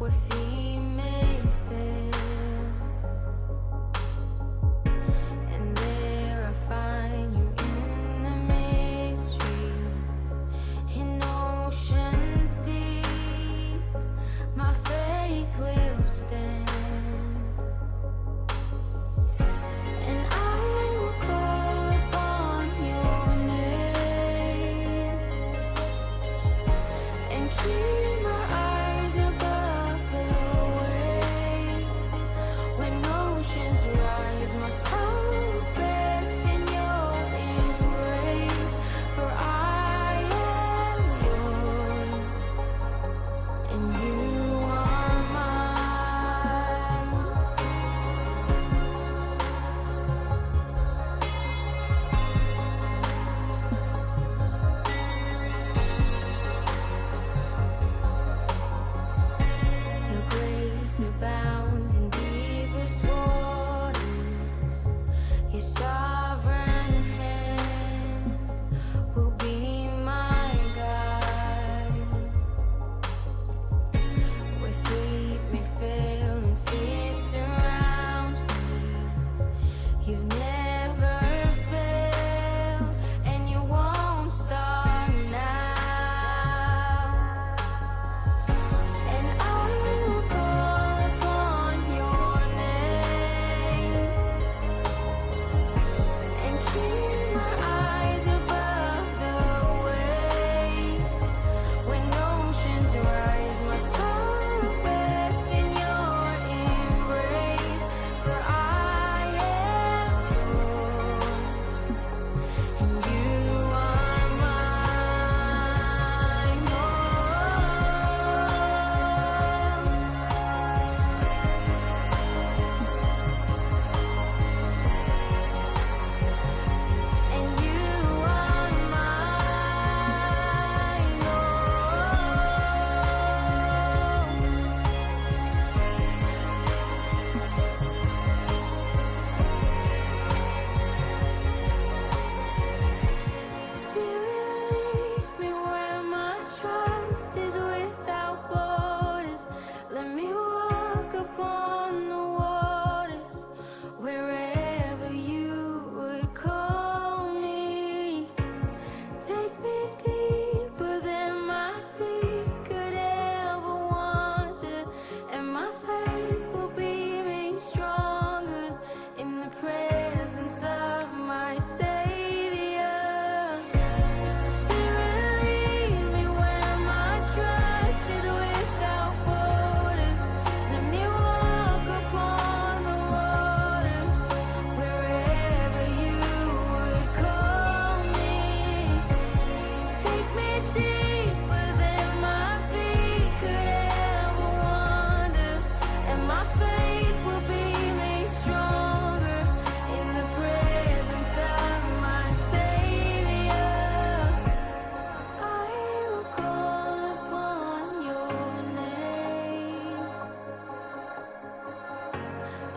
where feet may fail, and there I find you in the mystery, in oceans deep. My faith will stand, and I will call upon your name and keep my eyes above the waves. When oceans rise, my soul rests in your embrace. For I am yours, and you are mine. Your grace abounds in deepest waters. Your sovereign hand will be my guide. Where feet may fail and fear surrounds me, you've never failed, and you won't start now. And I will call upon your name and keep my eyes above the waves. When oceans rise, my soul rests in your embrace. For I am yours, and you are mine. Oh, and you are mine. Oh, Spirit, lead me where my trust is without borders. Let me walk upon the waters wherever you would call me. Take me deeper than my feet could ever wander, and my faith will be made stronger in the presence of my Savior. Spirit, lead me where my trust is without borders. Let me walk upon the waters wherever you would call me. Take me deeper than my feet could ever wander, and my faith will be made stronger in the presence of my Savior. I will call upon your name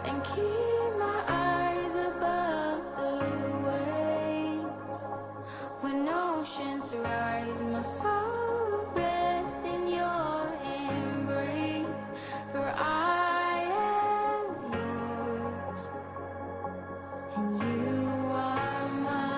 and keep my eyes above the waves. When oceans rise, my soul rests in your embrace. For I am yours, and you are mine.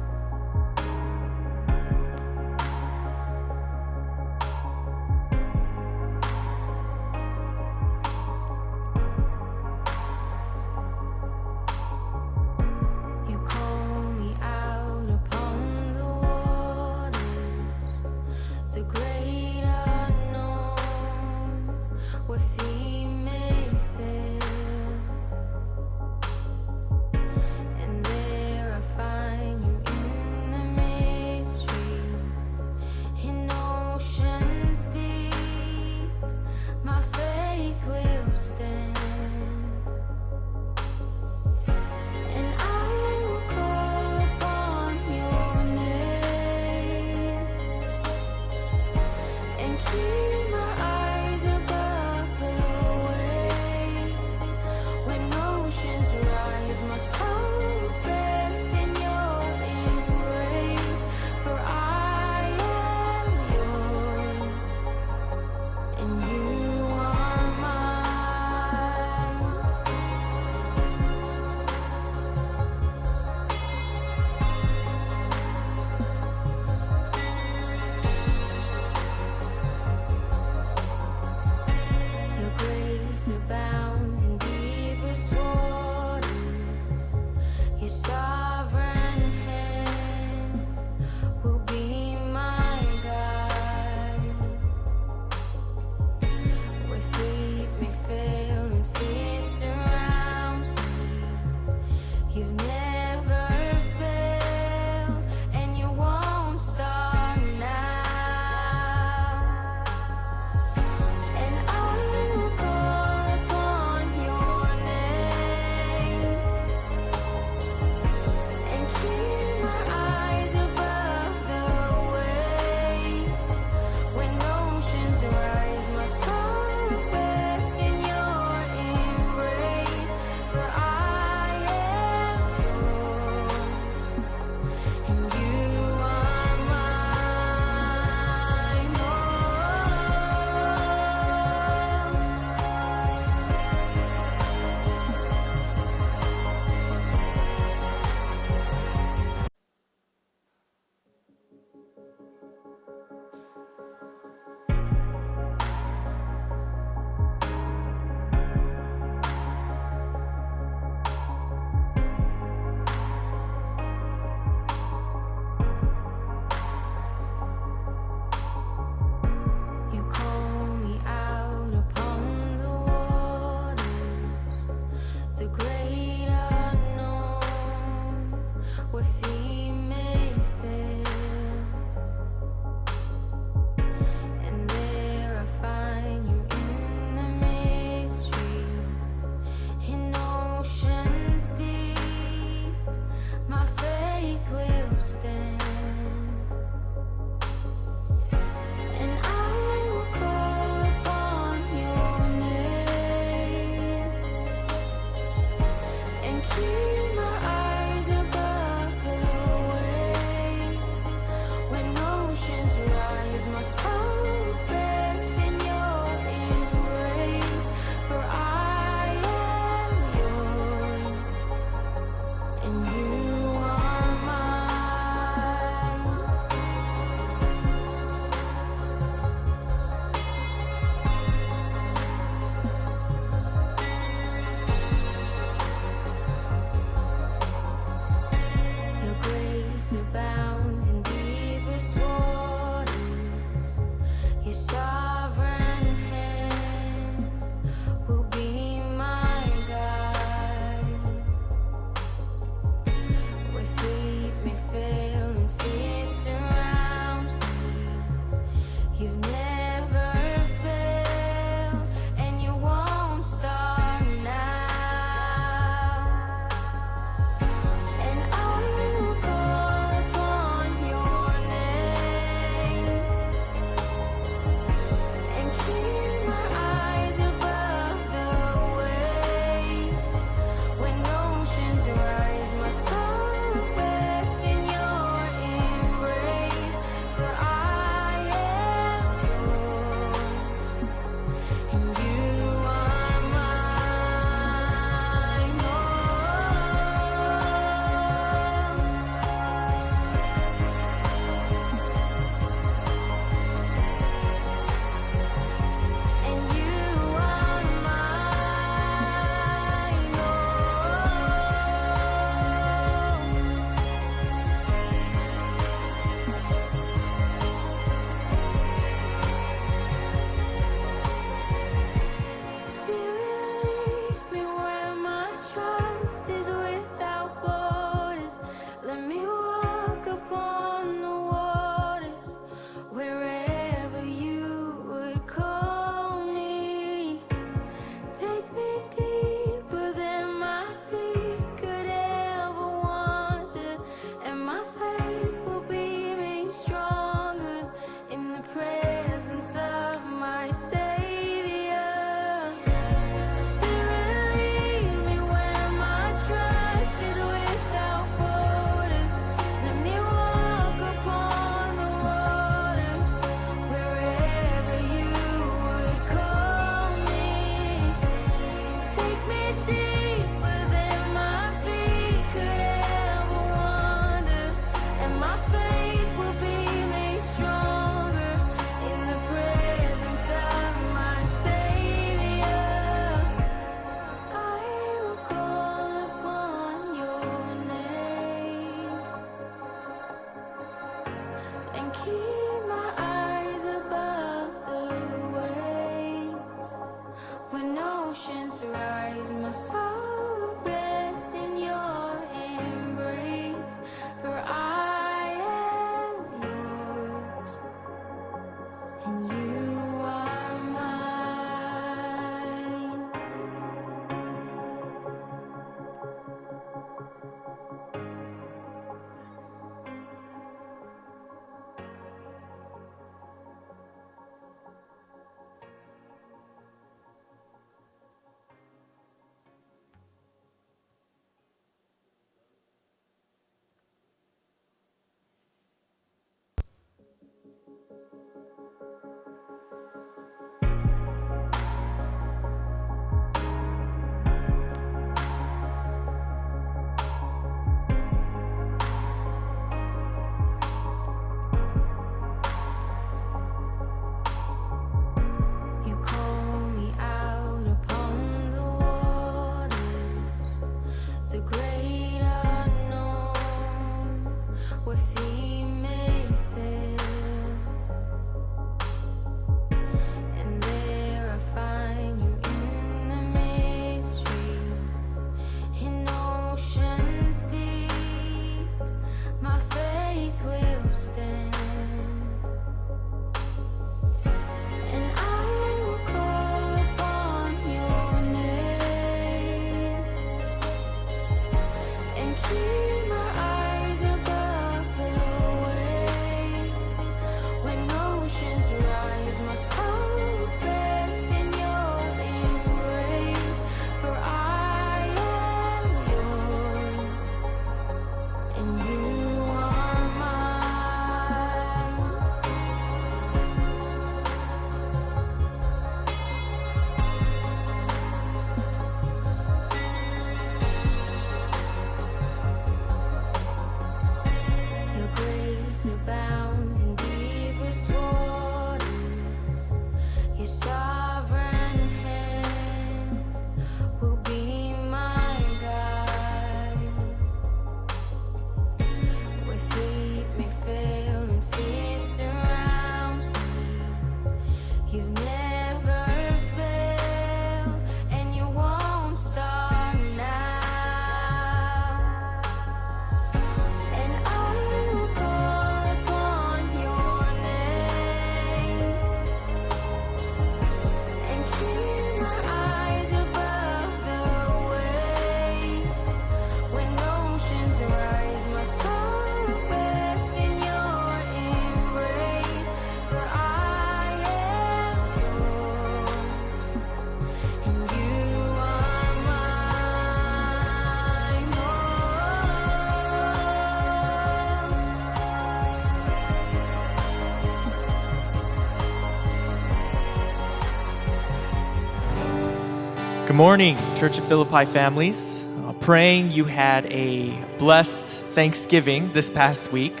Good morning, Church of Philippi families. Praying you had a blessed Thanksgiving this past week.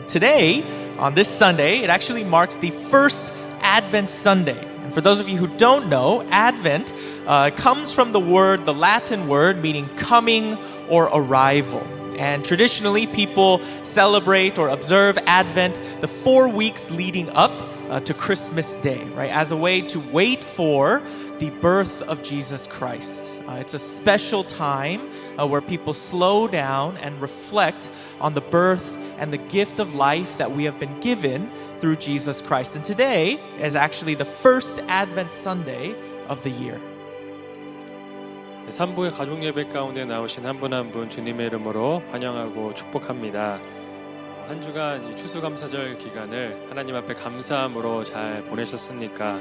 Today, on this Sunday, it actually marks the first Advent Sunday. And for those of you who don't know, Advent comes from the Latin word meaning coming or arrival. And traditionally, people celebrate or observe Advent the 4 weeks leading up to Christmas Day, right? As a way to wait for the birth of Jesus Christ. It's a special time where people slow down and reflect on the birth and the gift of life that we have been given through Jesus Christ. And today is actually the first Advent Sunday of the year. 3부의 가족 예배 가운데 나오신 한 분 한 분 주님의 이름으로 환영하고 축복합니다. 한 주간 이 추수감사절 기간을 하나님 앞에 감사함으로 잘 보내셨습니까?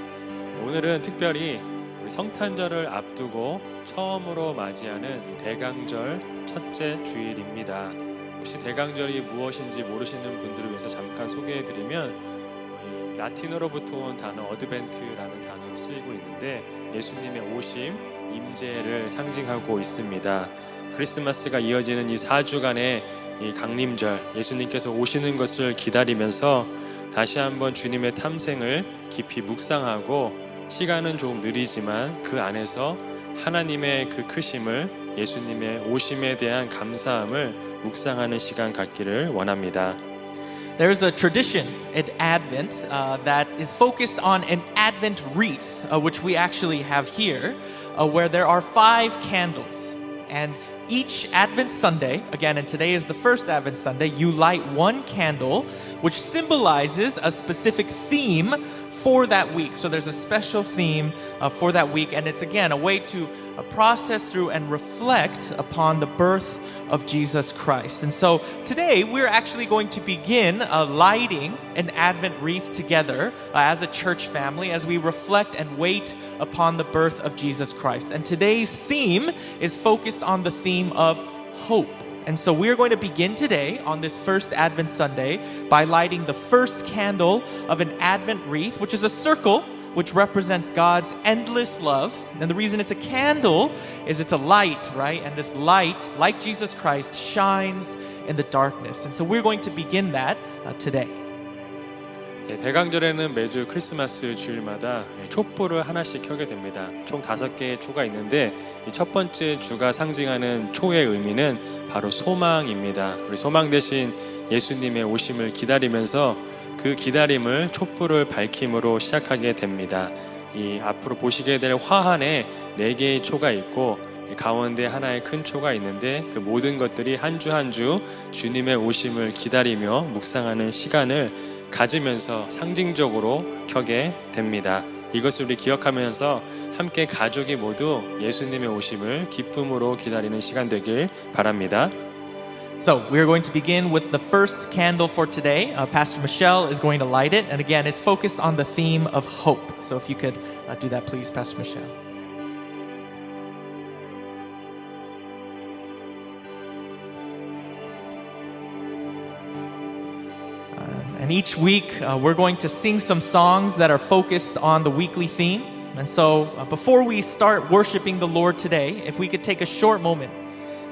오늘은 특별히 우리 성탄절을 앞두고 처음으로 맞이하는 대강절 첫째 주일입니다. 혹시 대강절이 무엇인지 모르시는 분들을 위해서 잠깐 소개해드리면 라틴어로부터 온 단어 어드벤트라는 단어로 쓰이고 있는데 예수님의 오심, 임재를 상징하고 있습니다. 크리스마스가 이어지는 이 4주간의 이 강림절, 예수님께서 오시는 것을 기다리면서 다시 한번 주님의 탐생을 깊이 묵상하고 시간은 조금 느리지만 그 안에서 하나님의 그 크심을 예수님의 오심에 대한 감사함을 묵상하는 시간 갖기를 원합니다. There's a tradition at Advent that is focused on an Advent wreath, which we actually have here, where there are 5 candles. And each Advent Sunday, again, and today is the first Advent Sunday, you light 1 candle, which symbolizes a specific theme for that week. So there's a special theme for that week, and it's again a way to process through and reflect upon the birth of Jesus Christ. And so today we're actually going to begin lighting an Advent wreath together as a church family as we reflect and wait upon the birth of Jesus Christ. And today's theme is focused on the theme of hope. And so we're going to begin today on this first Advent Sunday by lighting the first candle of an Advent wreath, which is a circle which represents God's endless love. And the reason it's a candle is it's a light, right? And this light, like Jesus Christ, shines in the darkness. And so we're going to begin that today. 대강절에는 매주 크리스마스 주일마다 촛불을 하나씩 켜게 됩니다. 총 5개의 초가 있는데 이 첫 번째 주가 상징하는 초의 의미는 바로 소망입니다. 우리 소망 대신 예수님의 오심을 기다리면서 그 기다림을 촛불을 밝힘으로 시작하게 됩니다. 이 앞으로 보시게 될 화환에 4개의 초가 있고 가운데 하나의 큰 초가 있는데 그 모든 것들이 한 주 한 주 주님의 오심을 기다리며 묵상하는 시간을 가지면서 상징적으로 켜게 됩니다. 이것을 우리 기억하면서 함께 가족이 모두 예수님의 오심을 기쁨으로 기다리는 시간 되길 바랍니다. So we're going to begin with the first candle for today. Pastor Michelle is going to light it. And again, it's focused on the theme of hope. So if you could do that, please, Pastor Michelle. And each week, we're going to sing some songs that are focused on the weekly theme. And so before we start worshiping the Lord today, if we could take a short moment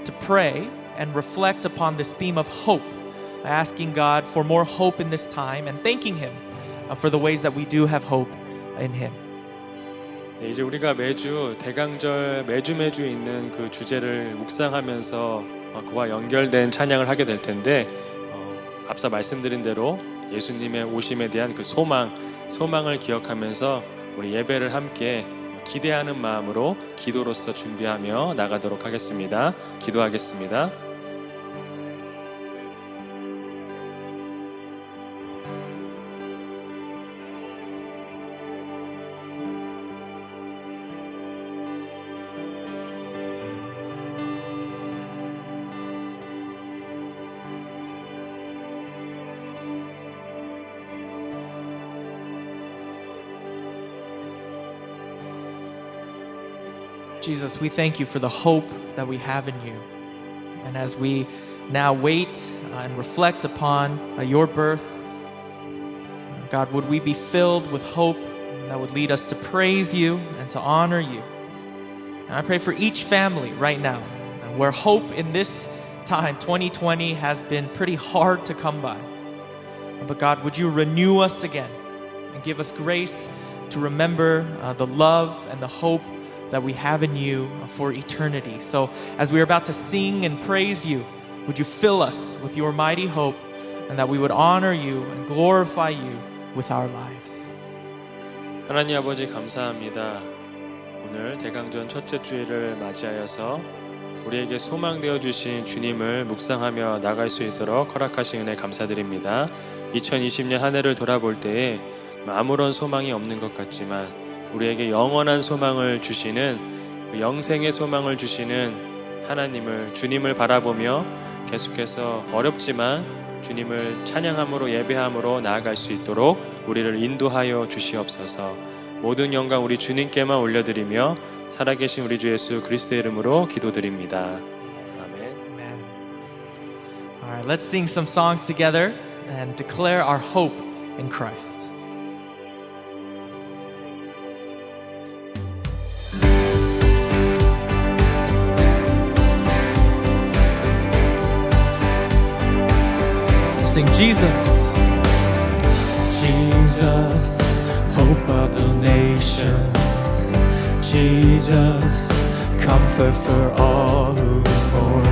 to pray and reflect upon this theme of hope, asking God for more hope in this time and thanking Him for the ways that we do have hope in Him. 이제 우리가 매주 대강절 매주 있는 그 주제를 묵상하면서 그와 연결된 찬양을 하게 될 텐데 앞서 말씀드린 대로 예수님의 오심에 대한 그 소망을 기억하면서 우리 예배를 함께 기대하는 마음으로 기도로서 준비하며 나가도록 하겠습니다. 기도하겠습니다. Jesus, we thank you for the hope that we have in you. And as we now wait and reflect upon your birth, God, would we be filled with hope that would lead us to praise you and to honor you. And I pray for each family right now, where hope in this time, 2020, has been pretty hard to come by. But God, would you renew us again and give us grace to remember the love and the hope that we have in you for eternity. So as we are about to sing and praise you, would you fill us with your mighty hope, and that we would honor you and glorify you with our lives. 하나님 아버지 감사합니다. 오늘 대강전 첫째 주일을 맞이하여서 우리에게 소망되어 주신 주님을 묵상하며 나갈 수 있도록 허락하신 은혜 감사드립니다. 2020년 한 해를 돌아볼 때에 아무런 소망이 없는 것 같지만 우리에게 영원한 소망을 주시는, 그 영생의 소망을 주시는 하나님을, 주님을 바라보며 계속해서 어렵지만 주님을 찬양함으로 예배함으로 나아갈 수 있도록 우리를 인도하여 주시옵소서. 모든 영광 우리 주님께만 올려드리며 살아계신 우리 주 예수 그리스도의 이름으로 기도드립니다. 아멘. Amen. All right, let's sing some songs together and declare our hope in Christ. Sing Jesus. Jesus, hope of the nations. Jesus, comfort for all who mourn.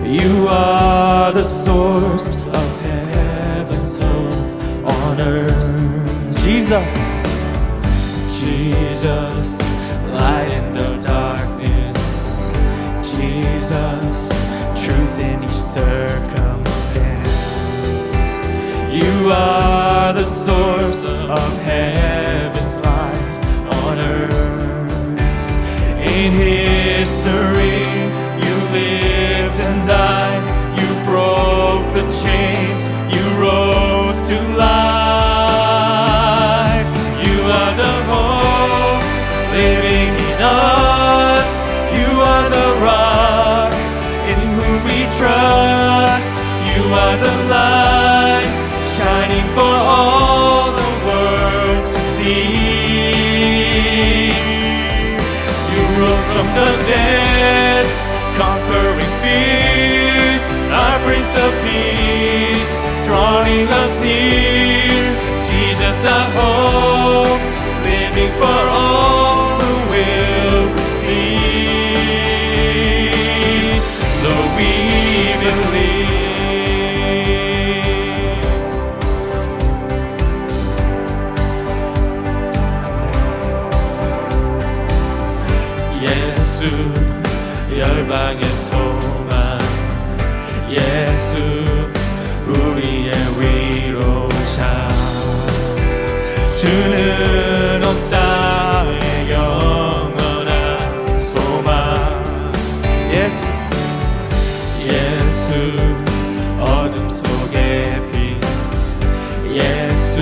You are the source of heaven's hope on earth. Jesus. Jesus, light in the darkness. Jesus, truth in each circumstance. You are the source of heaven's light on earth. In history, you lived and died. You broke the chains. You rose to life. You are the hope living in us. You are the rock in whom we trust. You are the light shining for all the world to see. You rose from the dead, conquering fear. Our Prince of Peace, drawing us near. Jesus, our hope, living for all who will receive. Lord, we believe. 예수, 열방의 소망. 예수, 우리의 위로자. 주는 온 땅의 영원한 소망. 예수, 예수, 어둠 속의 빛. 예수,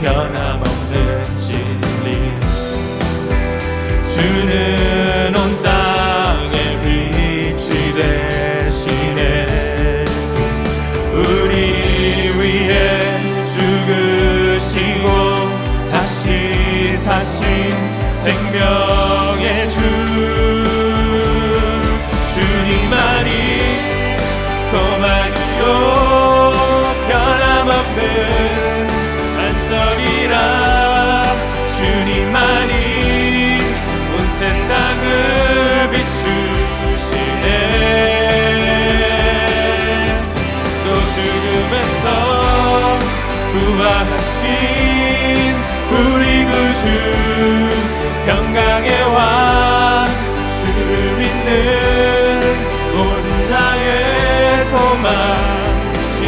변함없는 진리. 주는 온 땅의 빛이 되시네. 우리 위해 죽으시고 다시 사신 생명의 주. 주님만이 소망이요 변함없는 안석이라. 주님만이 온 세상을 비추시네. 또 죽음에서 부활하신 우리 구주, 평강의 왕, 주를 믿는 모든 자의 소망이신.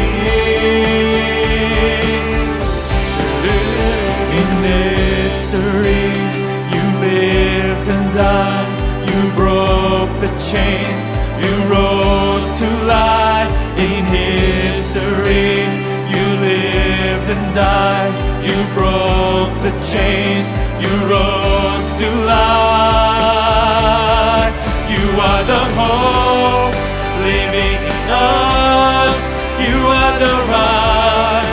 주를 in history you lived and died. You broke the chains. You rose to life. In history you lived and died. You broke the chains. You rose to life. You are the hope living in us. You are the rock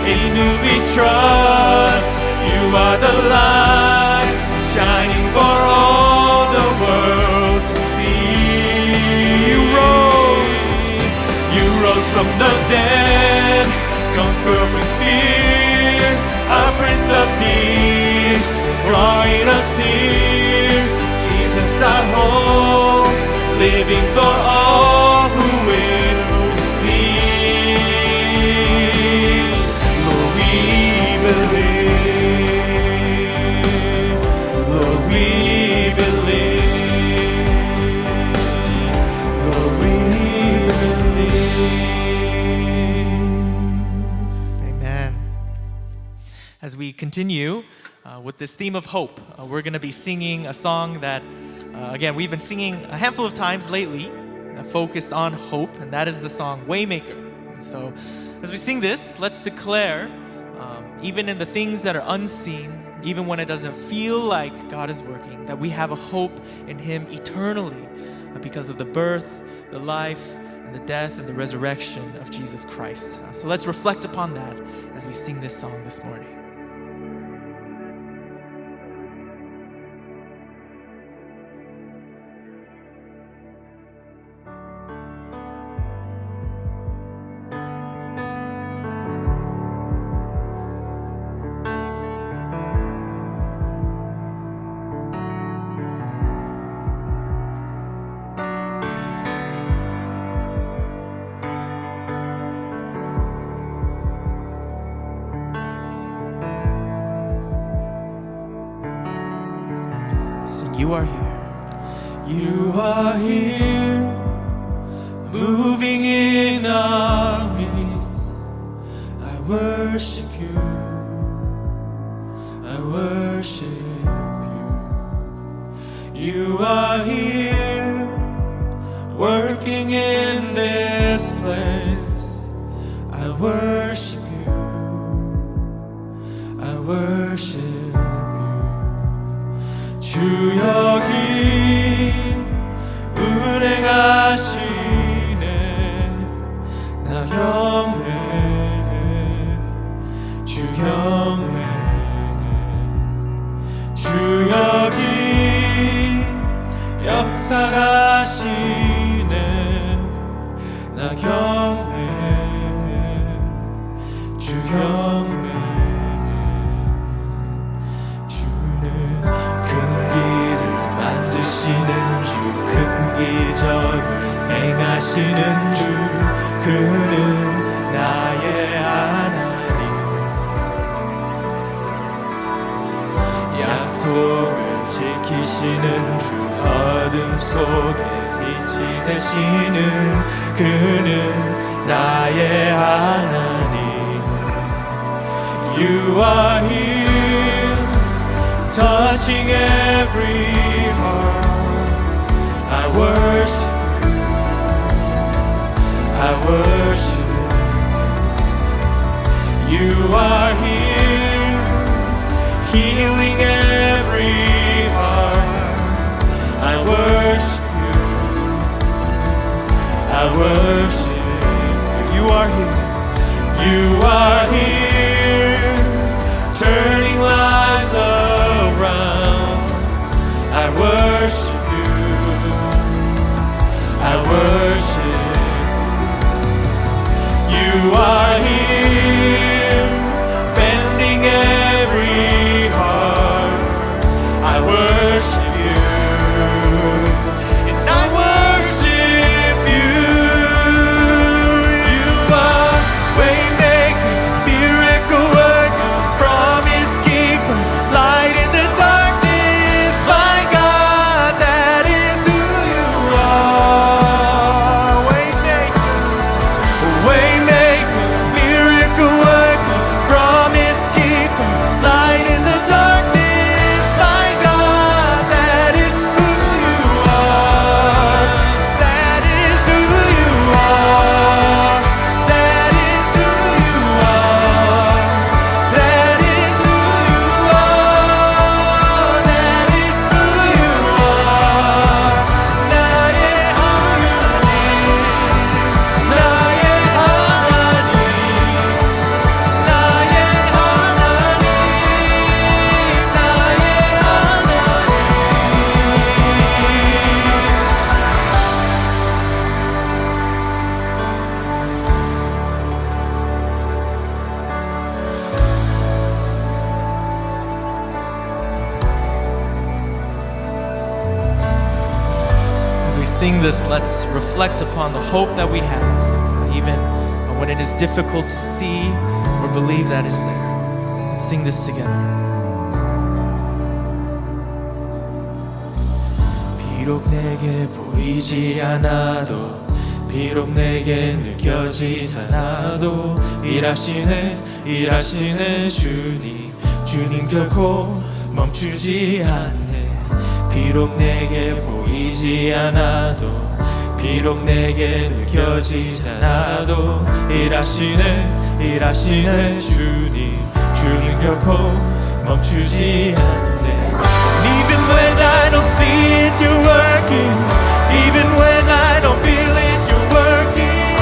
in whom we trust. You are the light shining for all is near. Jesus our hope, living for all who will receive. Lord, we believe. Lord, we believe. Lord, we believe. Amen. As we continue with this theme of hope, we're going to be singing a song that, again, we've been singing a handful of times lately, focused on hope, and that is the song Waymaker. And so, as we sing this, let's declare, even in the things that are unseen, even when it doesn't feel like God is working, that we have a hope in Him eternally because of the birth, the life, and the death and the resurrection of Jesus Christ. So let's reflect upon that as we sing this song this morning. Sing, you are here. You are here, moving in our midst. I worship you. I worship you. You are here, working in this place. I worship you. I worship you. 주 여기 운행하시네. 나 경배해. 주 경배해. 주 여기 역사하시네. 나 경배해. 주 경배해. 주는 큰 길을 만드시는 주, 큰 기적을 행하시는 주, 그는 나의 하나님. 약속을 지키시는 주, 어둠 속에 빛이 되시는 그는 나의 하나님. You are here, touching every heart. I worship you. I worship you. You are here, healing every heart. I worship you. I worship you. You are here. You are here, turning lives around. I worship you. I worship you. You are here, bending every heart. I worship you. And I worship you. You are waymaker, miracle worker, promise keeper, light in the darkness. My God, that is who you are. Waymaker, miracle worker, promise keeper, light in the darkness. My God, that sing this, let's reflect upon the hope that we have, even when it is difficult to see or believe that is there. Let's sing this together. 비록 내게 보이지 않아도 비록 내게 느껴지지 않아도 일하시는 주님 결코 멈추지 않네. 비록 내게 보이지 않아도 비록 내게 느껴지지 않아도 일하시는 주님 결코 멈추지 않네. Even when I don't see it, you're working. Even when I don't feel it, you're working.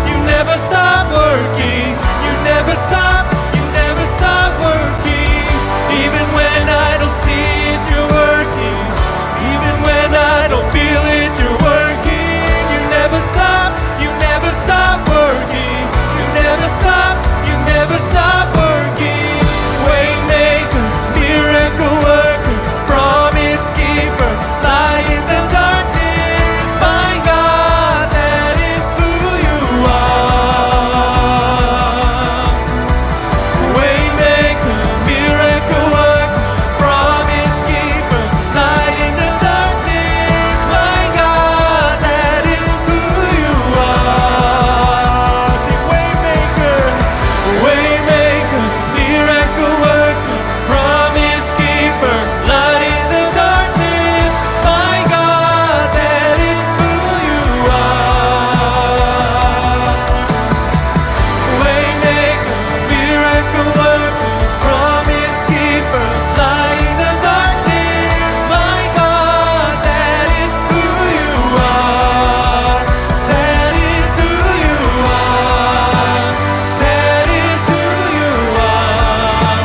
You never stop working. You never stop working. Even when I don't see it, you're working. Even when I don't feel it, you're working. You never stop working. You never stop working. Waymaker, miracle worker, promise keeper, light in the darkness. My God, that is who you are. Waymaker, miracle worker, promise keeper, light in the darkness. My God, that is who you are. Say waymaker, miracle worker, promise keeper, light in the darkness. My God, that is who you are. Waymaker, miracle worker, promise keeper, light in the darkness. My God, that is who you are. That is who you are. That is who you are.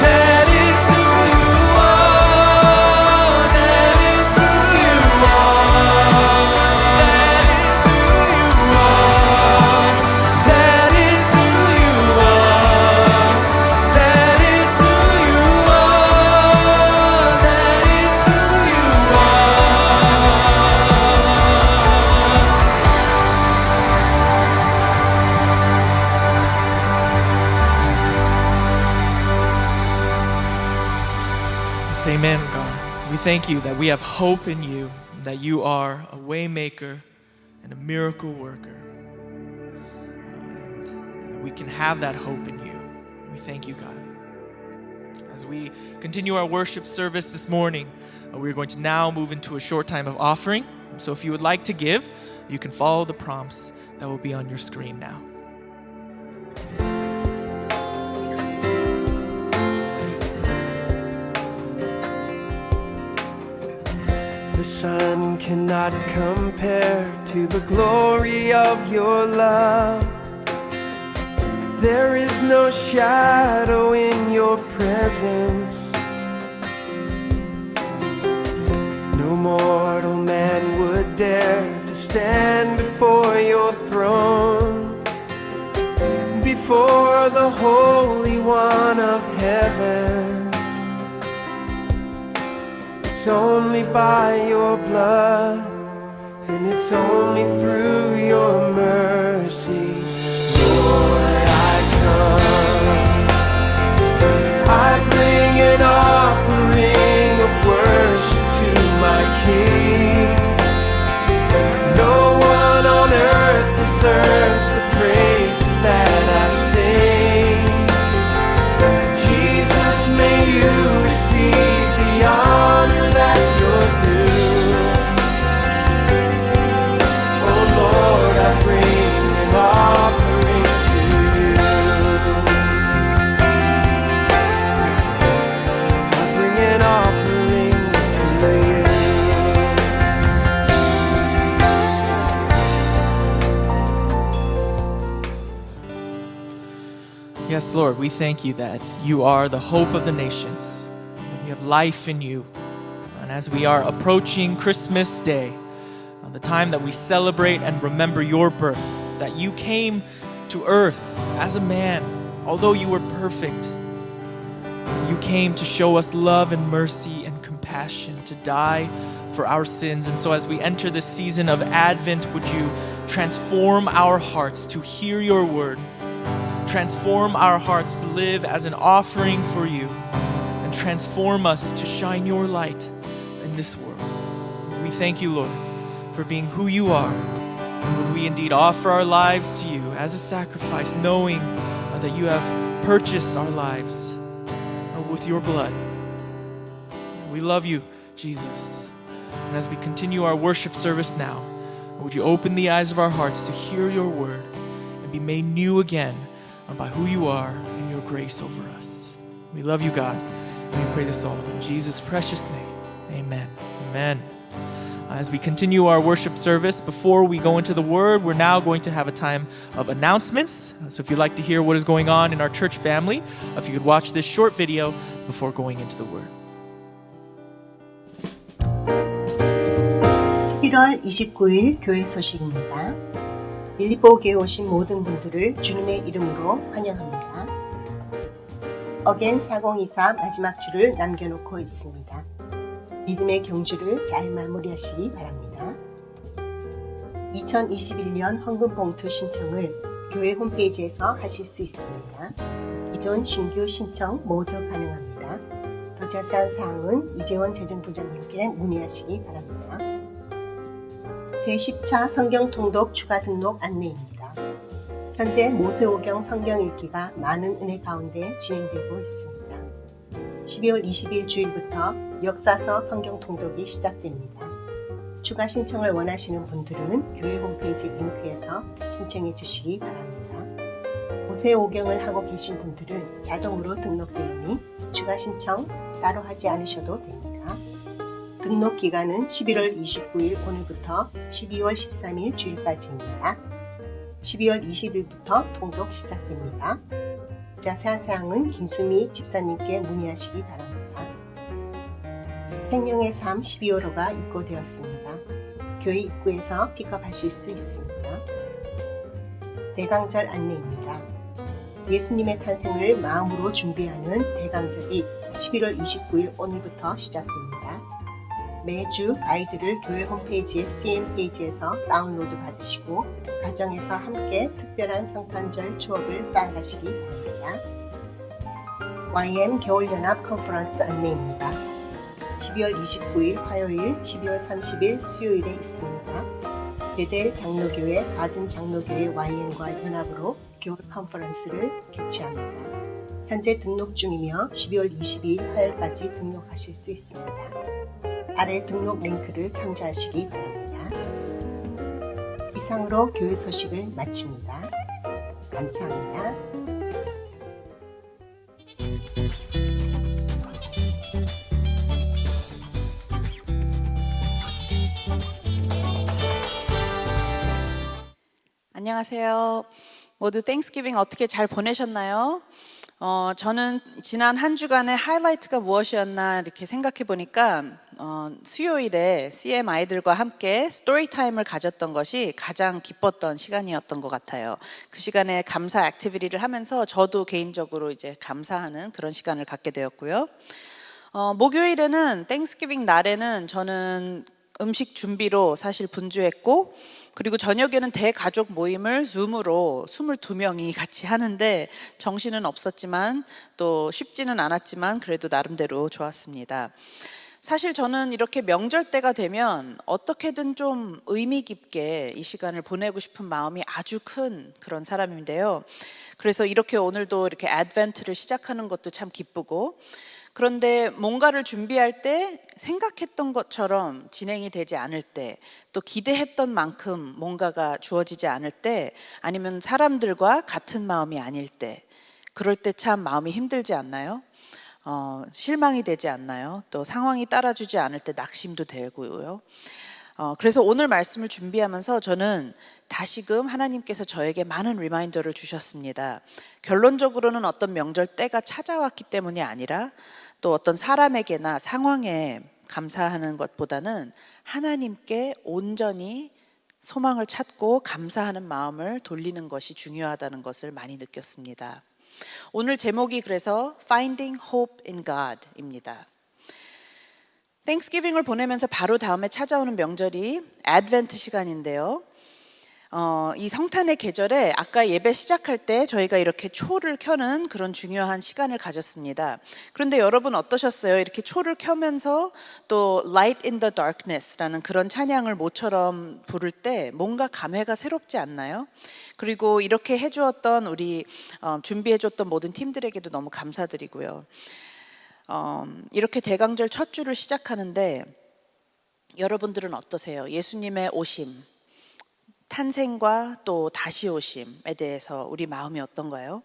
That is who you are. That is who you are. That is who you are. That is who you are. That is who you Say amen, God. We thank you that we have hope in you, that you are a way maker and a miracle worker. And that we can have that hope in you. We thank you, God. As we continue our worship service this morning, we're going to now move into a short time of offering. So if you would like to give, you can follow the prompts that will be on your screen now. The sun cannot compare to the glory of your love. There is no shadow in your presence. No mortal man would dare to stand before your throne, before the Holy One of heaven. It's only by your blood, and it's only through your mercy. Lord, I come. I bring an offering of worship to my King. No one on earth deserves the praises that I sing. Jesus, may you receive the honor that you're due. Oh Lord, I bring an offering to you. I bring an offering to you. Yes, Lord, we thank you that you are the hope of the nations. We have life in you. And as we are approaching Christmas Day, on the time that we celebrate and remember your birth, that you came to earth as a man, although you were perfect, you came to show us love and mercy and compassion. passion to die for our sins. And so as we enter this season of Advent, would you transform our hearts to hear your word, transform our hearts to live as an offering for you, and transform us to shine your light in this world. We thank you, Lord, for being who you are. And would we indeed offer our lives to you as a sacrifice, knowing that you have purchased our lives with your blood. We love you, Jesus. And as we continue our worship service now, would you open the eyes of our hearts to hear your word and be made new again by who you are and your grace over us. We love you, God, and we pray this all in Jesus' precious name. Amen. Amen. As we continue our worship service, before we go into the Word, we're now going to have a time of announcements. So if you'd like to hear what is going on in our church family, if you could watch this short video before going into the Word. 11월 29일 교회 소식입니다. 빌립보교에 오신 모든 분들을 주님의 이름으로 환영합니다. 어겐 4024 마지막 주를 남겨놓고 있습니다. 믿음의 경주를 잘 마무리하시기 바랍니다. 2021년 헌금 봉투 신청을 교회 홈페이지에서 하실 수 있습니다. 기존 신규 신청 모두 가능합니다. 더 자세한 사항은 이재원 재정부장님께 문의하시기 바랍니다. 제10차 성경 통독 추가 등록 안내입니다. 현재 모세오경 성경 읽기가 많은 은혜 가운데 진행되고 있습니다. 12월 20일 주일부터 역사서 성경 통독이 시작됩니다. 추가 신청을 원하시는 분들은 교회 홈페이지 링크에서 신청해 주시기 바랍니다. 모세오경을 하고 계신 분들은 자동으로 등록되오니 추가 신청 따로 하지 않으셔도 됩니다. 등록 기간은 11월 29일 오늘부터 12월 13일 주일까지입니다. 12월 20일부터 통독 시작됩니다. 자세한 사항은 김수미 집사님께 문의하시기 바랍니다. 생명의 삶 12호로가 입고되었습니다. 교회 입구에서 픽업하실 수 있습니다. 대강절 안내입니다. 예수님의 탄생을 마음으로 준비하는 대강절이 11월 29일 오늘부터 시작됩니다. 매주 가이드를 교회 홈페이지의 CM 페이지에서 다운로드 받으시고 가정에서 함께 특별한 성탄절 추억을 쌓아가시기 바랍니다. YM 겨울연합 컨퍼런스 안내입니다. 12월 29일 화요일, 12월 30일 수요일에 있습니다. 베델 장로교회, 가든 장로교회 YM과 연합으로 겨울 컨퍼런스를 개최합니다. 현재 등록 중이며 12월 22일 화요일까지 등록하실 수 있습니다. 아래 등록 링크를 참조하시기 바랍니다. 이상으로 교회 소식을 마칩니다. 감사합니다. 안녕하세요. 모두 땡스기빙 어떻게 잘 보내셨나요? 저는 지난 한 주간의 하이라이트가 무엇이었나 이렇게 생각해 보니까 수요일에 CM 아이들과 함께 스토리 타임을 가졌던 것이 가장 기뻤던 시간이었던 것 같아요. 그 시간에 감사 액티비티를 하면서 저도 개인적으로 이제 감사하는 그런 시간을 갖게 되었고요. 목요일에는 땡스기빙 날에는 저는 음식 준비로 사실 분주했고, 그리고 저녁에는 대가족 모임을 줌으로 22명이 같이 하는데 정신은 없었지만 또 쉽지는 않았지만 그래도 나름대로 좋았습니다. 사실 저는 이렇게 명절 때가 되면 어떻게든 좀 의미 깊게 이 시간을 보내고 싶은 마음이 아주 큰 그런 사람인데요. 그래서 이렇게 오늘도 이렇게 애드벤트를 시작하는 것도 참 기쁘고, 그런데 뭔가를 준비할 때 생각했던 것처럼 진행이 되지 않을 때, 또 기대했던 만큼 뭔가가 주어지지 않을 때, 아니면 사람들과 같은 마음이 아닐 때, 그럴 때 참 마음이 힘들지 않나요? 실망이 되지 않나요? 또 상황이 따라주지 않을 때 낙심도 되고요. 그래서 오늘 말씀을 준비하면서 저는 다시금 하나님께서 저에게 많은 리마인더를 주셨습니다. 결론적으로는 어떤 명절 때가 찾아왔기 때문이 아니라 또 어떤 사람에게나 상황에 감사하는 것보다는 하나님께 온전히 소망을 찾고 감사하는 마음을 돌리는 것이 중요하다는 것을 많이 느꼈습니다. 오늘 제목이 그래서 Finding Hope in God입니다. 땡스기빙을 보내면서 바로 다음에 찾아오는 명절이 애드벤트 시간인데요. 이 성탄의 계절에 아까 예배 시작할 때 저희가 이렇게 초를 켜는 그런 중요한 시간을 가졌습니다. 그런데 여러분 어떠셨어요? 이렇게 초를 켜면서 또 Light in the Darkness라는 그런 찬양을 모처럼 부를 때 뭔가 감회가 새롭지 않나요? 그리고 이렇게 해주었던 우리 준비해줬던 모든 팀들에게도 너무 감사드리고요. 이렇게 대강절 첫 주를 시작하는데 여러분들은 어떠세요? 예수님의 오심, 탄생과 또 다시 오심에 대해서 우리 마음이 어떤가요?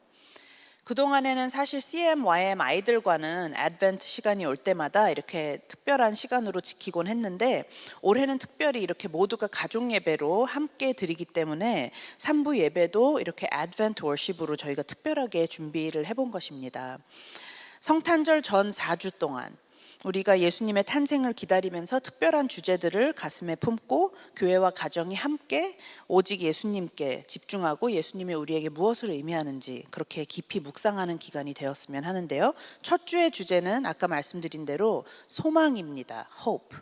그동안에는 사실 CMYM 아이들과는 애드벤트 시간이 올 때마다 이렇게 특별한 시간으로 지키곤 했는데 올해는 특별히 이렇게 모두가 가족 예배로 함께 드리기 때문에 3부 예배도 이렇게 애드벤트 월십으로 저희가 특별하게 준비를 해본 것입니다. 성탄절 전 4주 동안 우리가 예수님의 탄생을 기다리면서 특별한 주제들을 가슴에 품고 교회와 가정이 함께 오직 예수님께 집중하고 예수님이 우리에게 무엇을 의미하는지 그렇게 깊이 묵상하는 기간이 되었으면 하는데요. 첫 주의 주제는 아까 말씀드린 대로 소망입니다. Hope.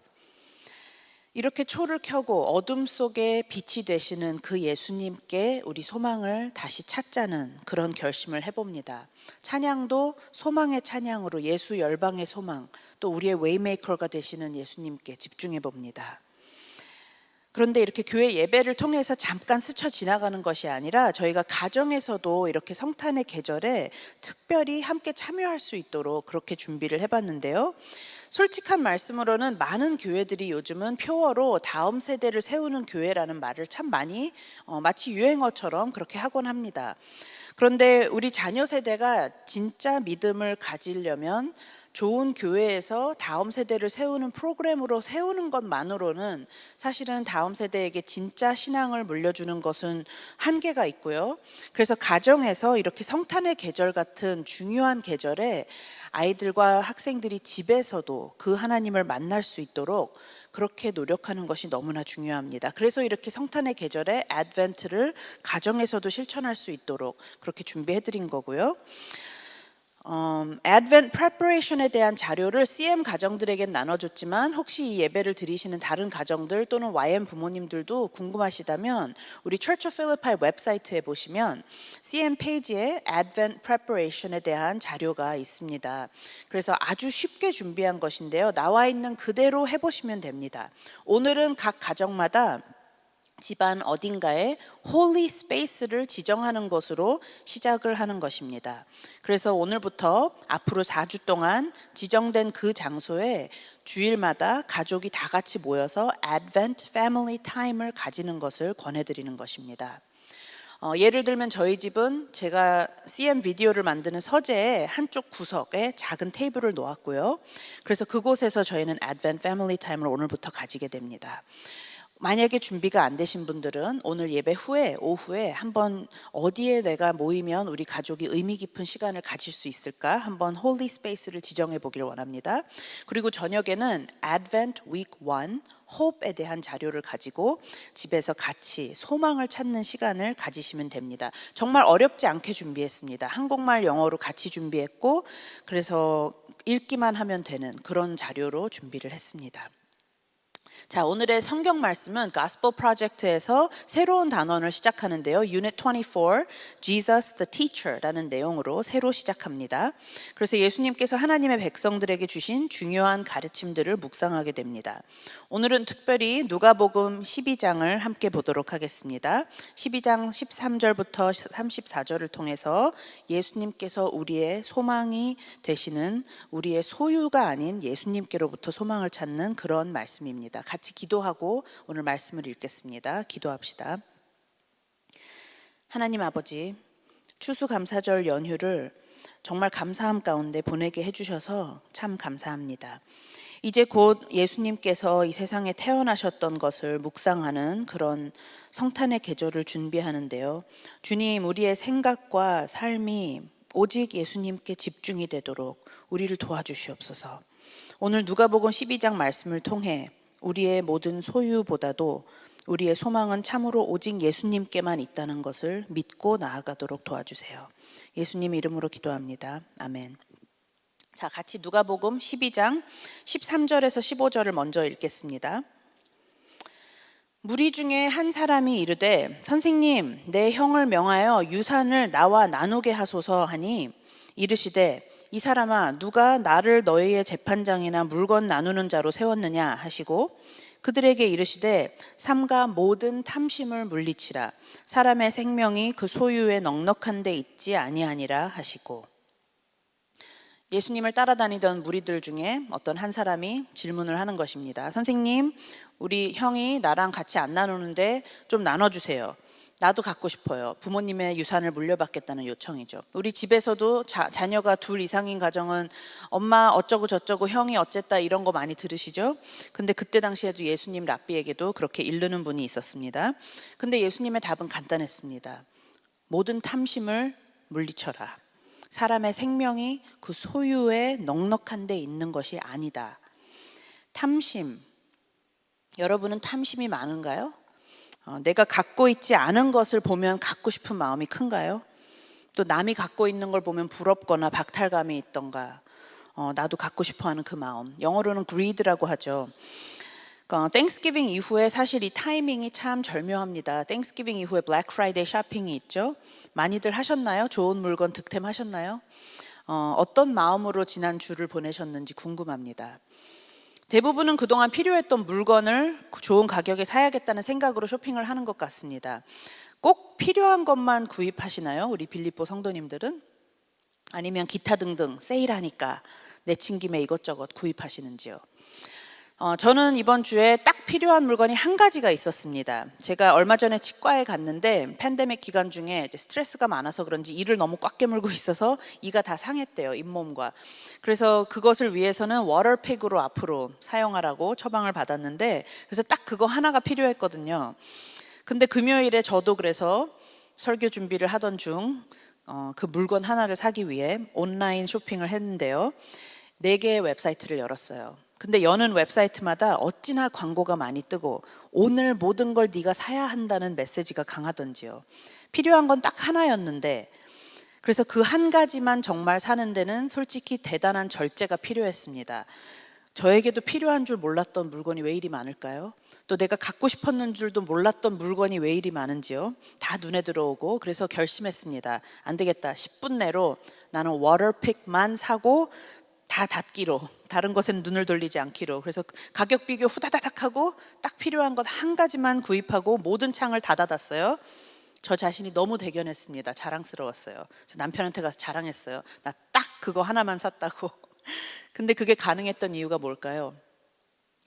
이렇게 초를 켜고 어둠 속에 빛이 되시는 그 예수님께 우리 소망을 다시 찾자는 그런 결심을 해봅니다. 찬양도 소망의 찬양으로 예수 열방의 소망, 또 우리의 웨이메이커가 되시는 예수님께 집중해 봅니다. 그런데 이렇게 교회 예배를 통해서 잠깐 스쳐 지나가는 것이 아니라 저희가 가정에서도 이렇게 성탄의 계절에 특별히 함께 참여할 수 있도록 그렇게 준비를 해봤는데요. 솔직한 말씀으로는 많은 교회들이 요즘은 표어로 다음 세대를 세우는 교회라는 말을 참 많이 마치 유행어처럼 그렇게 하곤 합니다. 그런데 우리 자녀 세대가 진짜 믿음을 가지려면 좋은 교회에서 다음 세대를 세우는 프로그램으로 세우는 것만으로는 사실은 다음 세대에게 진짜 신앙을 물려주는 것은 한계가 있고요. 그래서 가정에서 이렇게 성탄의 계절 같은 중요한 계절에 아이들과 학생들이 집에서도 그 하나님을 만날 수 있도록 그렇게 노력하는 것이 너무나 중요합니다. 그래서 이렇게 성탄의 계절에 애드벤트를 가정에서도 실천할 수 있도록 그렇게 준비해드린 거고요. Advent Preparation에 대한 자료를 CM 가정들에게 나눠줬지만 혹시 이 예배를 드리시는 다른 가정들 또는 YM 부모님들도 궁금하시다면 우리 Church of Philippi 웹사이트에 보시면 CM 페이지에 Advent Preparation에 대한 자료가 있습니다. 그래서 아주 쉽게 준비한 것인데요. 나와 있는 그대로 해보시면 됩니다. 오늘은 각 가정마다 집안 어딘가에 홀리 스페이스를 지정하는 것으로 시작을 하는 것입니다. 그래서 오늘부터 앞으로 4주 동안 지정된 그 장소에 주일마다 가족이 다 같이 모여서 Advent Family Time을 가지는 것을 권해드리는 것입니다. 예를 들면 저희 집은 제가 CM 비디오를 만드는 서재의 한쪽 구석에 작은 테이블을 놓았고요. 그래서 그곳에서 저희는 Advent Family Time을 오늘부터 가지게 됩니다. 만약에 준비가 안 되신 분들은 오늘 예배 후에 오후에 한번 어디에 내가 모이면 우리 가족이 의미 깊은 시간을 가질 수 있을까 한번 홀리 스페이스를 지정해 보기를 원합니다. 그리고 저녁에는 Advent Week 1 Hope에 대한 자료를 가지고 집에서 같이 소망을 찾는 시간을 가지시면 됩니다. 정말 어렵지 않게 준비했습니다. 한국말 영어로 같이 준비했고 그래서 읽기만 하면 되는 그런 자료로 준비를 했습니다. 자, 오늘의 성경 말씀은 Gospel Project에서 새로운 단원을 시작하는데요. Unit 24, Jesus the Teacher라는 내용으로 새로 시작합니다. 그래서 예수님께서 하나님의 백성들에게 주신 중요한 가르침들을 묵상하게 됩니다. 오늘은 특별히 누가복음 12장을 함께 보도록 하겠습니다. 12장 13절부터 34절을 통해서 예수님께서 우리의 소망이 되시는 우리의 소유가 아닌 예수님께로부터 소망을 찾는 그런 말씀입니다. 같이 기도하고 오늘 말씀을 읽겠습니다. 기도합시다. 하나님 아버지, 추수감사절 연휴를 정말 감사함 가운데 보내게 해주셔서 참 감사합니다. 이제 곧 예수님께서 이 세상에 태어나셨던 것을 묵상하는 그런 성탄의 계절을 준비하는데요. 주님, 우리의 생각과 삶이 오직 예수님께 집중이 되도록 우리를 도와주시옵소서. 오늘 누가복음 12장 말씀을 통해 우리의 모든 소유보다도 우리의 소망은 참으로 오직 예수님께만 있다는 것을 믿고 나아가도록 도와주세요. 예수님 이름으로 기도합니다. 아멘. 자, 같이 누가복음 12장 13절에서 15절을 먼저 읽겠습니다. 무리 중에 한 사람이 이르되 선생님 내 형을 명하여 유산을 나와 나누게 하소서 하니 이르시되 이 사람아 누가 나를 너희의 재판장이나 물건 나누는 자로 세웠느냐 하시고 그들에게 이르시되 삼가 모든 탐심을 물리치라 사람의 생명이 그 소유에 넉넉한 데 있지 아니하니라 하시고. 예수님을 따라다니던 무리들 중에 어떤 한 사람이 질문을 하는 것입니다. 선생님, 우리 형이 나랑 같이 안 나누는데 좀 나눠주세요. 나도 갖고 싶어요. 부모님의 유산을 물려받겠다는 요청이죠. 우리 집에서도 자녀가 둘 이상인 가정은 엄마 어쩌고 저쩌고 형이 어쨌다 이런 거 많이 들으시죠? 근데 그때 당시에도 예수님 랍비에게도 그렇게 이르는 분이 있었습니다. 근데 예수님의 답은 간단했습니다. 모든 탐심을 물리쳐라. 사람의 생명이 그 소유에 넉넉한 데 있는 것이 아니다. 탐심. 여러분은 탐심이 많은가요? 내가 갖고 있지 않은 것을 보면 갖고 싶은 마음이 큰가요? 또 남이 갖고 있는 걸 보면 부럽거나 박탈감이 있던가? 나도 갖고 싶어 하는 그 마음. 영어로는 greed라고 하죠. 땡스기빙 이후에 사실 이 타이밍이 참 절묘합니다. 땡스기빙 이후에 블랙 프라이데이 쇼핑이 있죠. 많이들 하셨나요? 좋은 물건 득템하셨나요? 어떤 마음으로 지난 주를 보내셨는지 궁금합니다. 대부분은 그동안 필요했던 물건을 좋은 가격에 사야겠다는 생각으로 쇼핑을 하는 것 같습니다. 꼭 필요한 것만 구입하시나요? 우리 빌립보 성도님들은? 아니면 기타 등등 세일하니까 내친 김에 이것저것 구입하시는지요? 저는 이번 주에 딱 필요한 물건이 한 가지가 있었습니다. 제가 얼마 전에 치과에 갔는데 팬데믹 기간 중에 이제 스트레스가 많아서 그런지 이를 너무 꽉 깨물고 있어서 이가 다 상했대요, 잇몸과. 그래서 그것을 위해서는 워터팩으로 앞으로 사용하라고 처방을 받았는데 그래서 딱 그거 하나가 필요했거든요. 근데 금요일에 저도 그래서 설교 준비를 하던 중 그 물건 하나를 사기 위해 온라인 쇼핑을 했는데요. 4개의 웹사이트를 열었어요. 근데 여는 웹사이트마다 어찌나 광고가 많이 뜨고 오늘 모든 걸 네가 사야 한다는 메시지가 강하던지요. 필요한 건 딱 하나였는데 그래서 그 한 가지만 정말 사는 데는 솔직히 대단한 절제가 필요했습니다. 저에게도 필요한 줄 몰랐던 물건이 왜 이리 많을까요? 또 내가 갖고 싶었는 줄도 몰랐던 물건이 왜 이리 많은지요. 다 눈에 들어오고 그래서 결심했습니다. 안 되겠다. 10분 내로 나는 워터픽만 사고 다 닫기로, 다른 것에는 눈을 돌리지 않기로. 그래서 가격 비교 후다다닥 하고 딱 필요한 것 한 가지만 구입하고 모든 창을 다 닫았어요. 저 자신이 너무 대견했습니다. 자랑스러웠어요. 그래서 남편한테 가서 자랑했어요. 나 딱 그거 하나만 샀다고. 근데 그게 가능했던 이유가 뭘까요?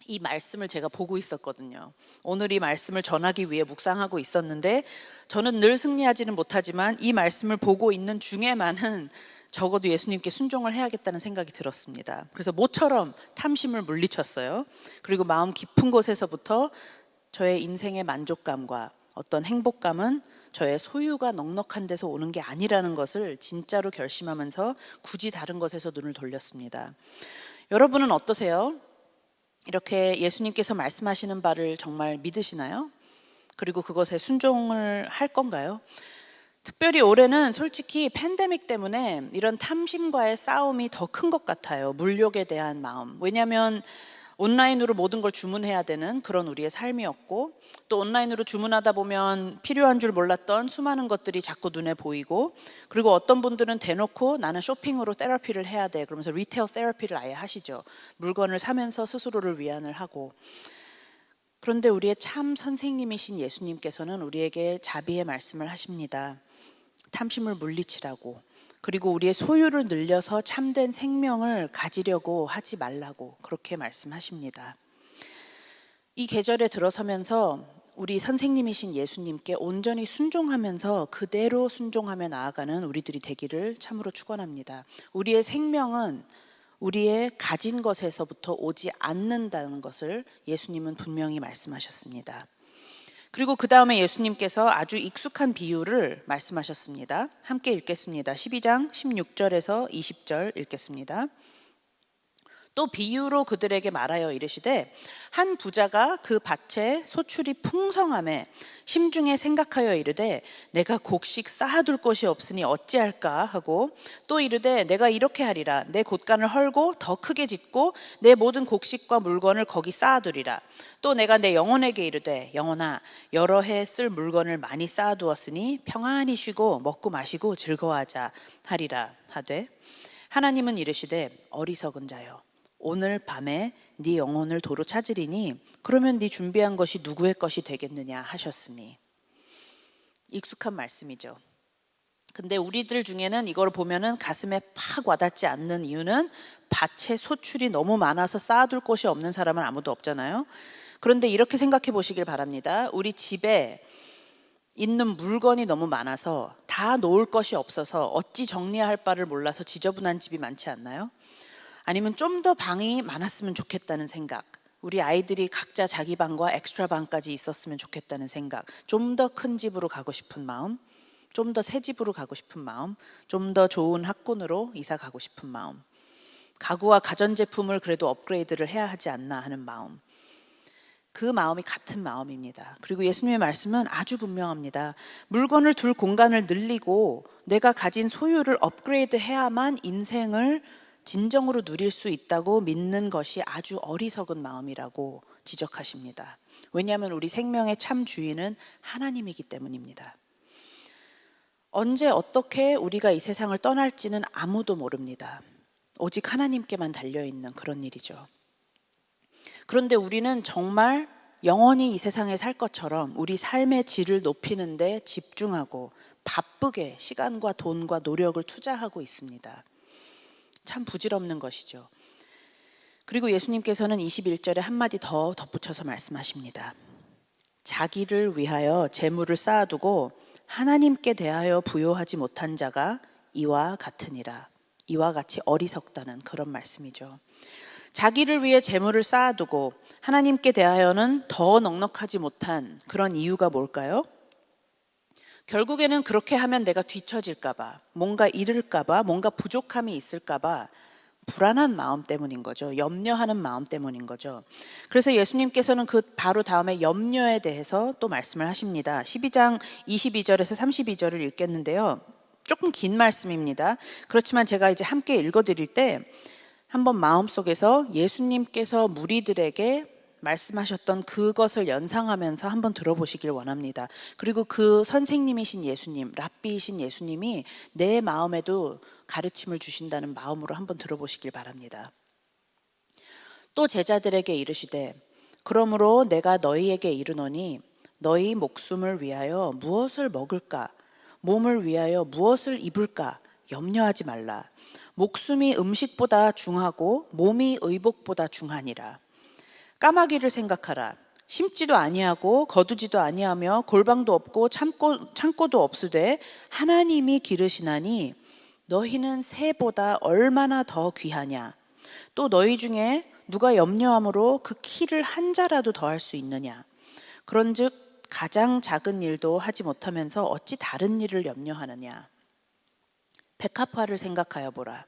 이 말씀을 제가 보고 있었거든요. 오늘 이 말씀을 전하기 위해 묵상하고 있었는데 저는 늘 승리하지는 못하지만 이 말씀을 보고 있는 중에만은 적어도 예수님께 순종을 해야겠다는 생각이 들었습니다. 그래서 모처럼 탐심을 물리쳤어요. 그리고 마음 깊은 곳에서부터 저의 인생의 만족감과 어떤 행복감은 저의 소유가 넉넉한 데서 오는 게 아니라는 것을 진짜로 결심하면서 굳이 다른 것에서 눈을 돌렸습니다. 여러분은 어떠세요? 이렇게 예수님께서 말씀하시는 바를 정말 믿으시나요? 그리고 그것에 순종을 할 건가요? 특별히 올해는 솔직히 팬데믹 때문에 이런 탐심과의 싸움이 더 큰 것 같아요. 물욕에 대한 마음. 왜냐하면 온라인으로 모든 걸 주문해야 되는 그런 우리의 삶이었고 또 온라인으로 주문하다 보면 필요한 줄 몰랐던 수많은 것들이 자꾸 눈에 보이고 그리고 어떤 분들은 대놓고 나는 쇼핑으로 테라피를 해야 돼 그러면서 리테일 테라피를 아예 하시죠. 물건을 사면서 스스로를 위안을 하고. 그런데 우리의 참 선생님이신 예수님께서는 우리에게 자비의 말씀을 하십니다. 탐심을 물리치라고. 그리고 우리의 소유를 늘려서 참된 생명을 가지려고 하지 말라고 그렇게 말씀하십니다. 이 계절에 들어서면서 우리 선생님이신 예수님께 온전히 순종하면서 그대로 순종하며 나아가는 우리들이 되기를 참으로 축원합니다. 우리의 생명은 우리의 가진 것에서부터 오지 않는다는 것을 예수님은 분명히 말씀하셨습니다. 그리고 그 다음에 예수님께서 아주 익숙한 비유를 말씀하셨습니다. 함께 읽겠습니다. 12장 16절에서 20절 읽겠습니다. 또 비유로 그들에게 말하여 이르시되 한 부자가 그 밭에 소출이 풍성함에 심중에 생각하여 이르되 내가 곡식 쌓아둘 곳이 없으니 어찌할까 하고 또 이르되 내가 이렇게 하리라 내 곳간을 헐고 더 크게 짓고 내 모든 곡식과 물건을 거기 쌓아두리라 또 내가 내 영혼에게 이르되 영혼아 여러 해 쓸 물건을 많이 쌓아두었으니 평안히 쉬고 먹고 마시고 즐거워하자 하리라 하되 하나님은 이르시되 어리석은 자여 오늘 밤에 네 영혼을 도로 찾으리니 그러면 네 준비한 것이 누구의 것이 되겠느냐 하셨으니. 익숙한 말씀이죠. 근데 우리들 중에는 이걸 보면은 가슴에 팍 와닿지 않는 이유는 밭에 소출이 너무 많아서 쌓아둘 곳이 없는 사람은 아무도 없잖아요. 그런데 이렇게 생각해 보시길 바랍니다. 우리 집에 있는 물건이 너무 많아서 다 놓을 것이 없어서 어찌 정리할 바를 몰라서 지저분한 집이 많지 않나요? 아니면 좀 더 방이 많았으면 좋겠다는 생각, 우리 아이들이 각자 자기 방과 엑스트라 방까지 있었으면 좋겠다는 생각, 좀 더 큰 집으로 가고 싶은 마음, 좀 더 새 집으로 가고 싶은 마음, 좀 더 좋은 학군으로 이사 가고 싶은 마음, 가구와 가전제품을 그래도 업그레이드를 해야 하지 않나 하는 마음, 그 마음이 같은 마음입니다. 그리고 예수님의 말씀은 아주 분명합니다. 물건을 둘 공간을 늘리고 내가 가진 소유를 업그레이드 해야만 인생을 진정으로 누릴 수 있다고 믿는 것이 아주 어리석은 마음이라고 지적하십니다. 왜냐하면 우리 생명의 참 주인은 하나님이기 때문입니다. 언제 어떻게 우리가 이 세상을 떠날지는 아무도 모릅니다. 오직 하나님께만 달려있는 그런 일이죠. 그런데 우리는 정말 영원히 이 세상에 살 것처럼 우리 삶의 질을 높이는 데 집중하고 바쁘게 시간과 돈과 노력을 투자하고 있습니다. 참 부질없는 것이죠. 그리고 예수님께서는 21절에 한마디 더 덧붙여서 말씀하십니다. 자기를 위하여 재물을 쌓아두고 하나님께 대하여 부요하지 못한 자가 이와 같으니라. 이와 같이 어리석다는 그런 말씀이죠. 자기를 위해 재물을 쌓아두고 하나님께 대하여는 더 넉넉하지 못한 그런 이유가 뭘까요? 결국에는 그렇게 하면 내가 뒤처질까봐, 뭔가 잃을까봐, 뭔가 부족함이 있을까봐 불안한 마음 때문인 거죠. 염려하는 마음 때문인 거죠. 그래서 예수님께서는 그 바로 다음에 염려에 대해서 또 말씀을 하십니다. 12장 22절에서 32절을 읽겠는데요. 조금 긴 말씀입니다. 그렇지만 제가 이제 함께 읽어드릴 때 한번 마음속에서 예수님께서 무리들에게 말씀하셨던 그것을 연상하면서 한번 들어보시길 원합니다. 그리고 그 선생님이신 예수님, 랍비이신 예수님이 내 마음에도 가르침을 주신다는 마음으로 한번 들어보시길 바랍니다. 또 제자들에게 이르시되 그러므로 내가 너희에게 이르노니 너희 목숨을 위하여 무엇을 먹을까 몸을 위하여 무엇을 입을까 염려하지 말라. 목숨이 음식보다 중하고 몸이 의복보다 중하니라. 까마귀를 생각하라. 심지도 아니하고 거두지도 아니하며 골방도 없고 창고도 없으되 하나님이 기르시나니 너희는 새보다 얼마나 더 귀하냐. 또 너희 중에 누가 염려함으로 그 키를 한 자라도 더할 수 있느냐. 그런즉 가장 작은 일도 하지 못하면서 어찌 다른 일을 염려하느냐. 백합화를 생각하여 보라.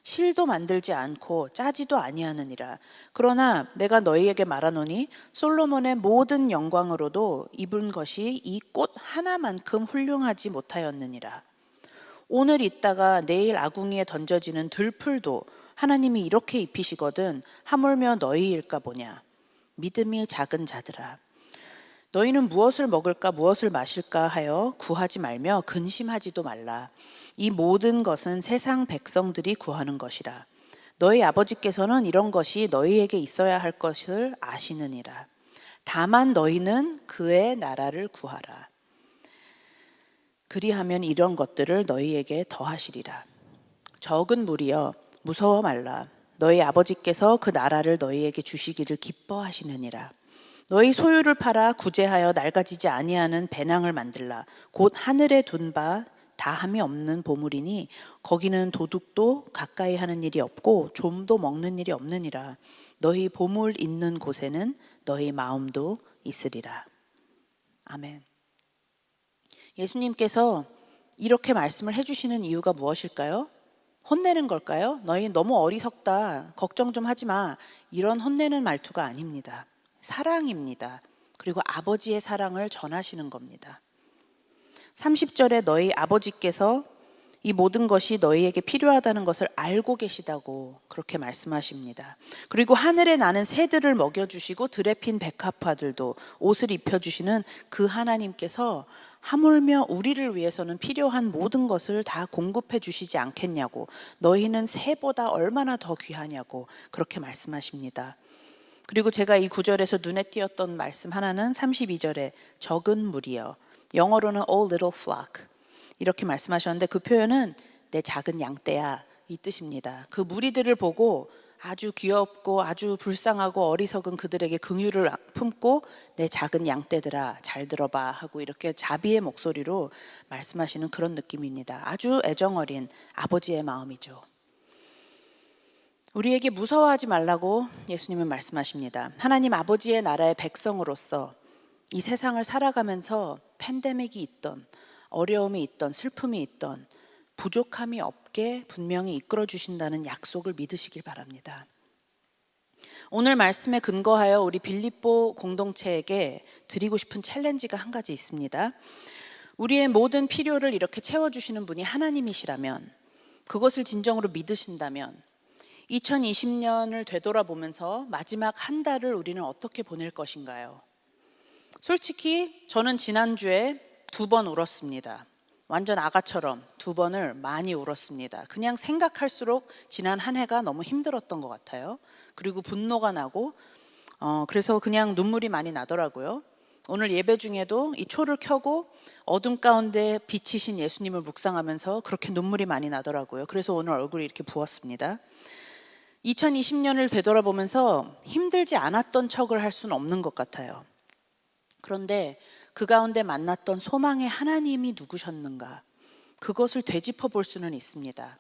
실도 만들지 않고 짜지도 아니하느니라. 그러나 내가 너희에게 말하노니 솔로몬의 모든 영광으로도 입은 것이 이 꽃 하나만큼 훌륭하지 못하였느니라. 오늘 있다가 내일 아궁이에 던져지는 들풀도 하나님이 이렇게 입히시거든 하물며 너희일까 보냐. 믿음이 작은 자들아. 너희는 무엇을 먹을까 무엇을 마실까 하여 구하지 말며 근심하지도 말라. 이 모든 것은 세상 백성들이 구하는 것이라. 너희 아버지께서는 이런 것이 너희에게 있어야 할 것을 아시느니라. 다만 너희는 그의 나라를 구하라. 그리하면 이런 것들을 너희에게 더하시리라. 적은 무리여 무서워 말라. 너희 아버지께서 그 나라를 너희에게 주시기를 기뻐하시느니라. 너희 소유를 팔아 구제하여 낡아지지 아니하는 배낭을 만들라. 곧 하늘에 둔 바 다함이 없는 보물이니 거기는 도둑도 가까이 하는 일이 없고 좀도 먹는 일이 없느니라. 너희 보물 있는 곳에는 너희 마음도 있으리라. 아멘. 예수님께서 이렇게 말씀을 해주시는 이유가 무엇일까요? 혼내는 걸까요? 너희 너무 어리석다. 걱정 좀 하지 마. 이런 혼내는 말투가 아닙니다. 사랑입니다. 그리고 아버지의 사랑을 전하시는 겁니다. 30절에 너희 아버지께서 이 모든 것이 너희에게 필요하다는 것을 알고 계시다고 그렇게 말씀하십니다. 그리고 하늘에 나는 새들을 먹여주시고 들에 핀 백합화들도 옷을 입혀주시는 그 하나님께서 하물며 우리를 위해서는 필요한 모든 것을 다 공급해 주시지 않겠냐고, 너희는 새보다 얼마나 더 귀하냐고 그렇게 말씀하십니다. 그리고 제가 이 구절에서 눈에 띄었던 말씀 하나는 32절에 적은 무리여, 영어로는 "O little flock" 이렇게 말씀하셨는데, 그 표현은 내 작은 양떼야 이 뜻입니다. 그 무리들을 보고 아주 귀엽고 아주 불쌍하고 어리석은 그들에게 긍휼을 품고 내 작은 양떼들아 잘 들어봐 하고 이렇게 자비의 목소리로 말씀하시는 그런 느낌입니다. 아주 애정어린 아버지의 마음이죠. 우리에게 무서워하지 말라고 예수님은 말씀하십니다. 하나님 아버지의 나라의 백성으로서 이 세상을 살아가면서 팬데믹이 있던, 어려움이 있던, 슬픔이 있던, 부족함이 없게 분명히 이끌어 주신다는 약속을 믿으시길 바랍니다. 오늘 말씀에 근거하여 우리 빌립보 공동체에게 드리고 싶은 챌린지가 한 가지 있습니다. 우리의 모든 필요를 이렇게 채워주시는 분이 하나님이시라면, 그것을 진정으로 믿으신다면 2020년을 되돌아보면서 마지막 한 달을 우리는 어떻게 보낼 것인가요? 솔직히 저는 지난주에 2번 울었습니다. 완전 아가처럼 2번을 많이 울었습니다. 그냥 생각할수록 지난 한 해가 너무 힘들었던 것 같아요. 그리고 분노가 나고 그래서 그냥 눈물이 많이 나더라고요. 오늘 예배 중에도 이 초를 켜고 어둠 가운데 비치신 예수님을 묵상하면서 그렇게 눈물이 많이 나더라고요. 그래서 오늘 얼굴이 이렇게 부었습니다. 2020년을 되돌아보면서 힘들지 않았던 척을 할 수는 없는 것 같아요. 그런데 그 가운데 만났던 소망의 하나님이 누구셨는가, 그것을 되짚어 볼 수는 있습니다.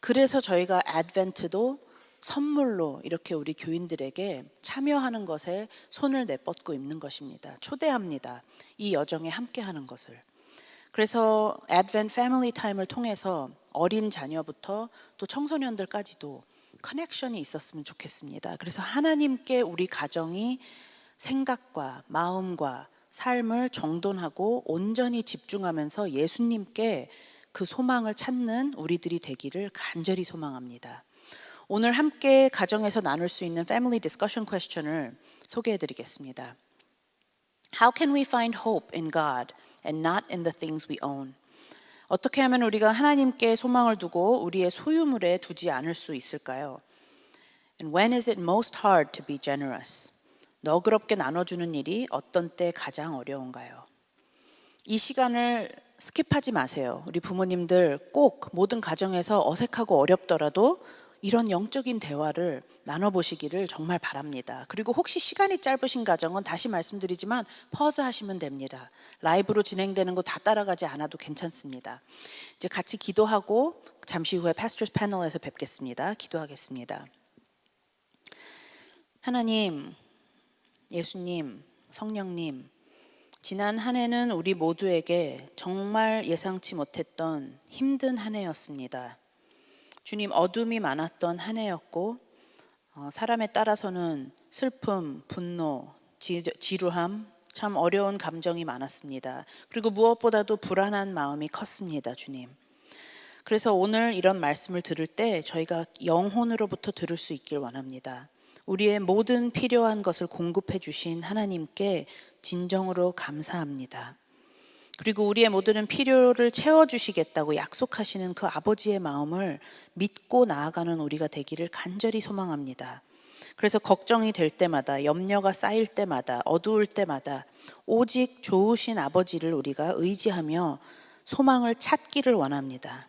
그래서 저희가 애드벤트도 선물로 이렇게 우리 교인들에게 참여하는 것에 손을 내뻗고 있는 것입니다. 초대합니다. 이 여정에 함께하는 것을. 그래서 애드벤트 패밀리 타임을 통해서 어린 자녀부터 또 청소년들까지도 커넥션이 있었으면 좋겠습니다. 그래서 하나님께 우리 가정이 생각과 마음과 삶을 정돈하고 온전히 집중하면서 예수님께 그 소망을 찾는 우리들이 되기를 간절히 소망합니다. 오늘 함께 가정에서 나눌 수 있는 Family Discussion Question을 소개해 드리겠습니다. How can we find hope in God and not in the things we own? 어떻게 하면 우리가 하나님께 소망을 두고 우리의 소유물에 두지 않을 수 있을까요? And when is it most hard to be generous? 너그럽게 나눠주는 일이 어떤 때 가장 어려운가요? 이 시간을 스킵하지 마세요. 우리 부모님들 꼭 모든 가정에서 어색하고 어렵더라도 이런 영적인 대화를 나눠보시기를 정말 바랍니다. 그리고 혹시 시간이 짧으신 가정은 다시 말씀드리지만 퍼즈 하시면 됩니다. 라이브로 진행되는 거 다 따라가지 않아도 괜찮습니다. 이제 같이 기도하고 잠시 후에 Pastors Panel에서 뵙겠습니다. 기도하겠습니다. 하나님, 예수님, 성령님, 지난 한 해는 우리 모두에게 정말 예상치 못했던 힘든 한 해였습니다. 주님, 어둠이 많았던 한 해였고 사람에 따라서는 슬픔, 분노, 지루함, 참 어려운 감정이 많았습니다. 그리고 무엇보다도 불안한 마음이 컸습니다, 주님. 그래서 오늘 이런 말씀을 들을 때 저희가 영혼으로부터 들을 수 있길 원합니다. 우리의 모든 필요한 것을 공급해 주신 하나님께 진정으로 감사합니다. 그리고 우리의 모든 필요를 채워주시겠다고 약속하시는 그 아버지의 마음을 믿고 나아가는 우리가 되기를 간절히 소망합니다. 그래서 걱정이 될 때마다, 염려가 쌓일 때마다, 어두울 때마다 오직 좋으신 아버지를 우리가 의지하며 소망을 찾기를 원합니다.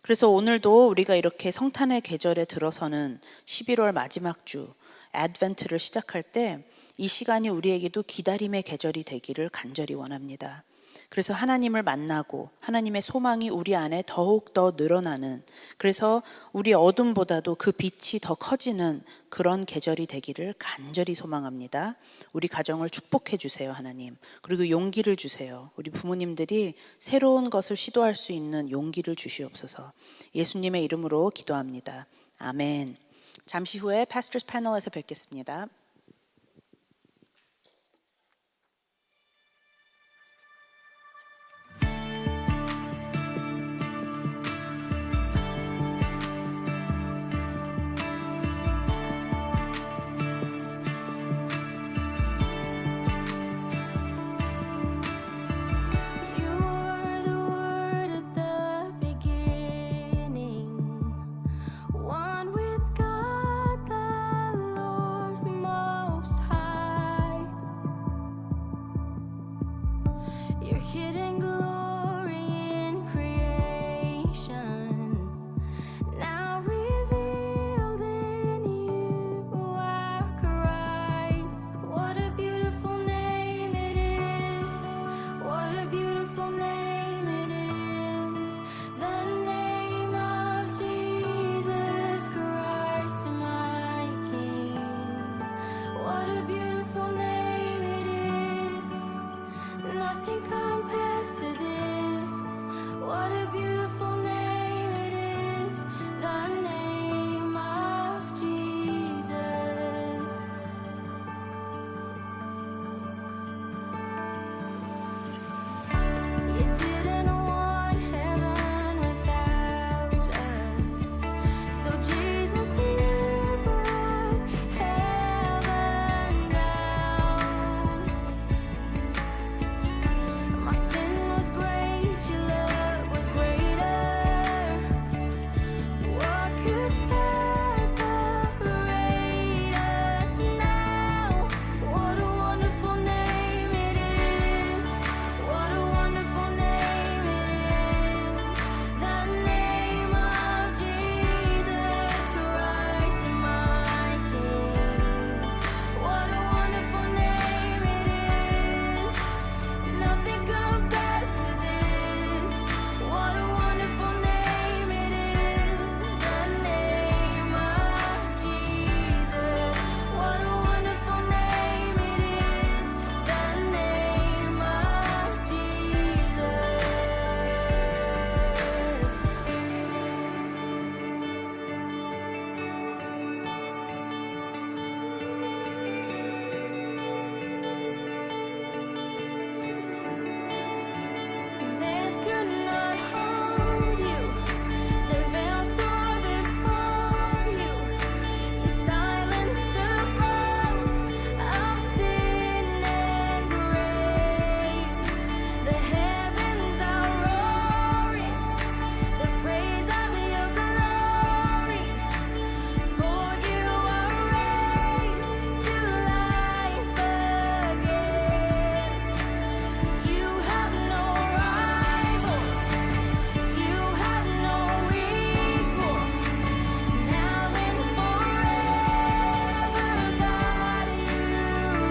그래서 오늘도 우리가 이렇게 성탄의 계절에 들어서는 11월 마지막 주 애드벤트를 시작할 때 이 시간이 우리에게도 기다림의 계절이 되기를 간절히 원합니다. 그래서 하나님을 만나고 하나님의 소망이 우리 안에 더욱 더 늘어나는, 그래서 우리 어둠보다도 그 빛이 더 커지는 그런 계절이 되기를 간절히 소망합니다. 우리 가정을 축복해 주세요, 하나님. 그리고 용기를 주세요. 우리 부모님들이 새로운 것을 시도할 수 있는 용기를 주시옵소서. 예수님의 이름으로 기도합니다. 아멘. 잠시 후에 Pastors Panel에서 뵙겠습니다. You were the Word at the beginning, one with God the Lord Most High. Your hidden glory in creation, now revealed in you are Christ. What a beautiful name it is. What a beautiful name it is. The name of Jesus Christ, my King. What a beautiful name it is. Nothing compares to this. What a beautiful name it is. The name of Jesus. You didn't want heaven without us. So Jesus, you brought heaven down. My sin was great, your love was greater. What could separate us now? What a wonderful name it is. What a wonderful name it is. The name of Jesus Christ, my King. What a wonderful name it is. Nothing compares to this. What a wonderful name it is. The name of Jesus. What a wonderful name it is. The name of Jesus. Death could not hold you. The veil tore before you. You silenced the boast of sin and grave. The heavens are roaring, the praise of your glory. For you are raised to life again. You have no rival. You have no equal. Now and forever, God, you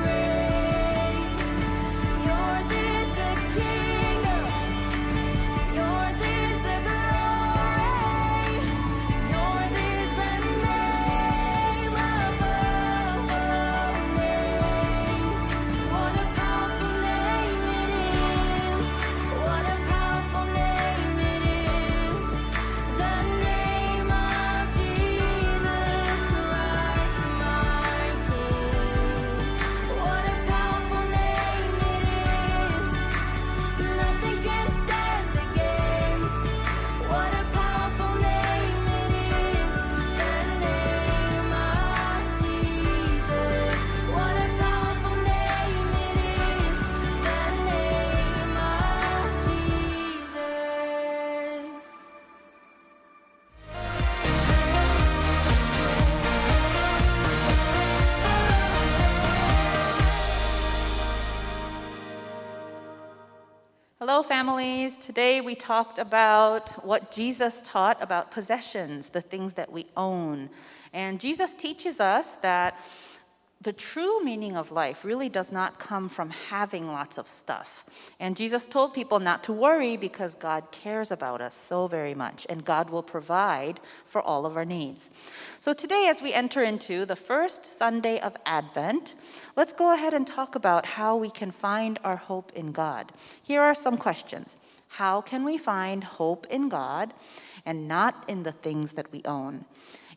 reign. Yours is the kingdom. Yours is the glory. Yours is the name above all names. What a powerful name it is. What a powerful name it is. The name of Jesus Christ, my King. What a powerful name it is. Nothing can stand against. What a powerful name it is. The name of Jesus. What a powerful name it is. The name of Jesus. Hello, families. Today we talked about what Jesus taught about possessions, the things that we own. And Jesus teaches us that the true meaning of life really does not come from having lots of stuff. And Jesus told people not to worry because God cares about us so very much, and God will provide for all of our needs. So today, as we enter into the first Sunday of Advent, let's go ahead and talk about how we can find our hope in God. Here are some questions. How can we find hope in God and not in the things that we own?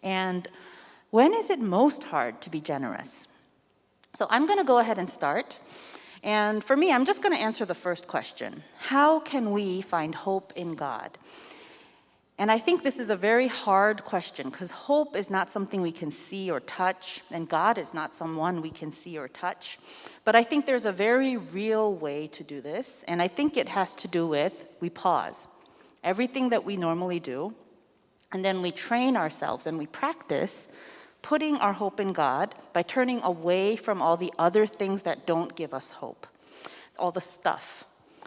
And when is it most hard to be generous? So I'm going to go ahead and start. And for me, I'm just going to answer the first question. How can we find hope in God? And I think this is a very hard question because hope is not something we can see or touch, and God is not someone we can see or touch. But I think there's a very real way to do this, and I think it has to do with we pause everything that we normally do, and then we train ourselves and we practice putting our hope in God by turning away from all the other things that don't give us hope, all the stuff,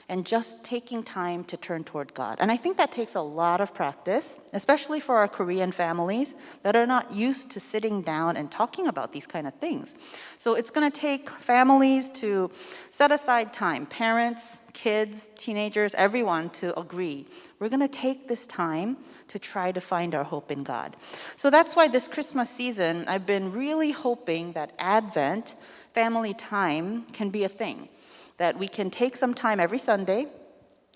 and just taking time to turn toward God. And I think that takes a lot of practice, especially for our Korean families that are not used to sitting down and talking about these kind of things. So it's going to take families to set aside time, parents, kids, teenagers, everyone to agree. We're going to take this time to try to find our hope in God. So that's why this Christmas season, I've been really hoping that Advent, family time, can be a thing. That we can take some time every Sunday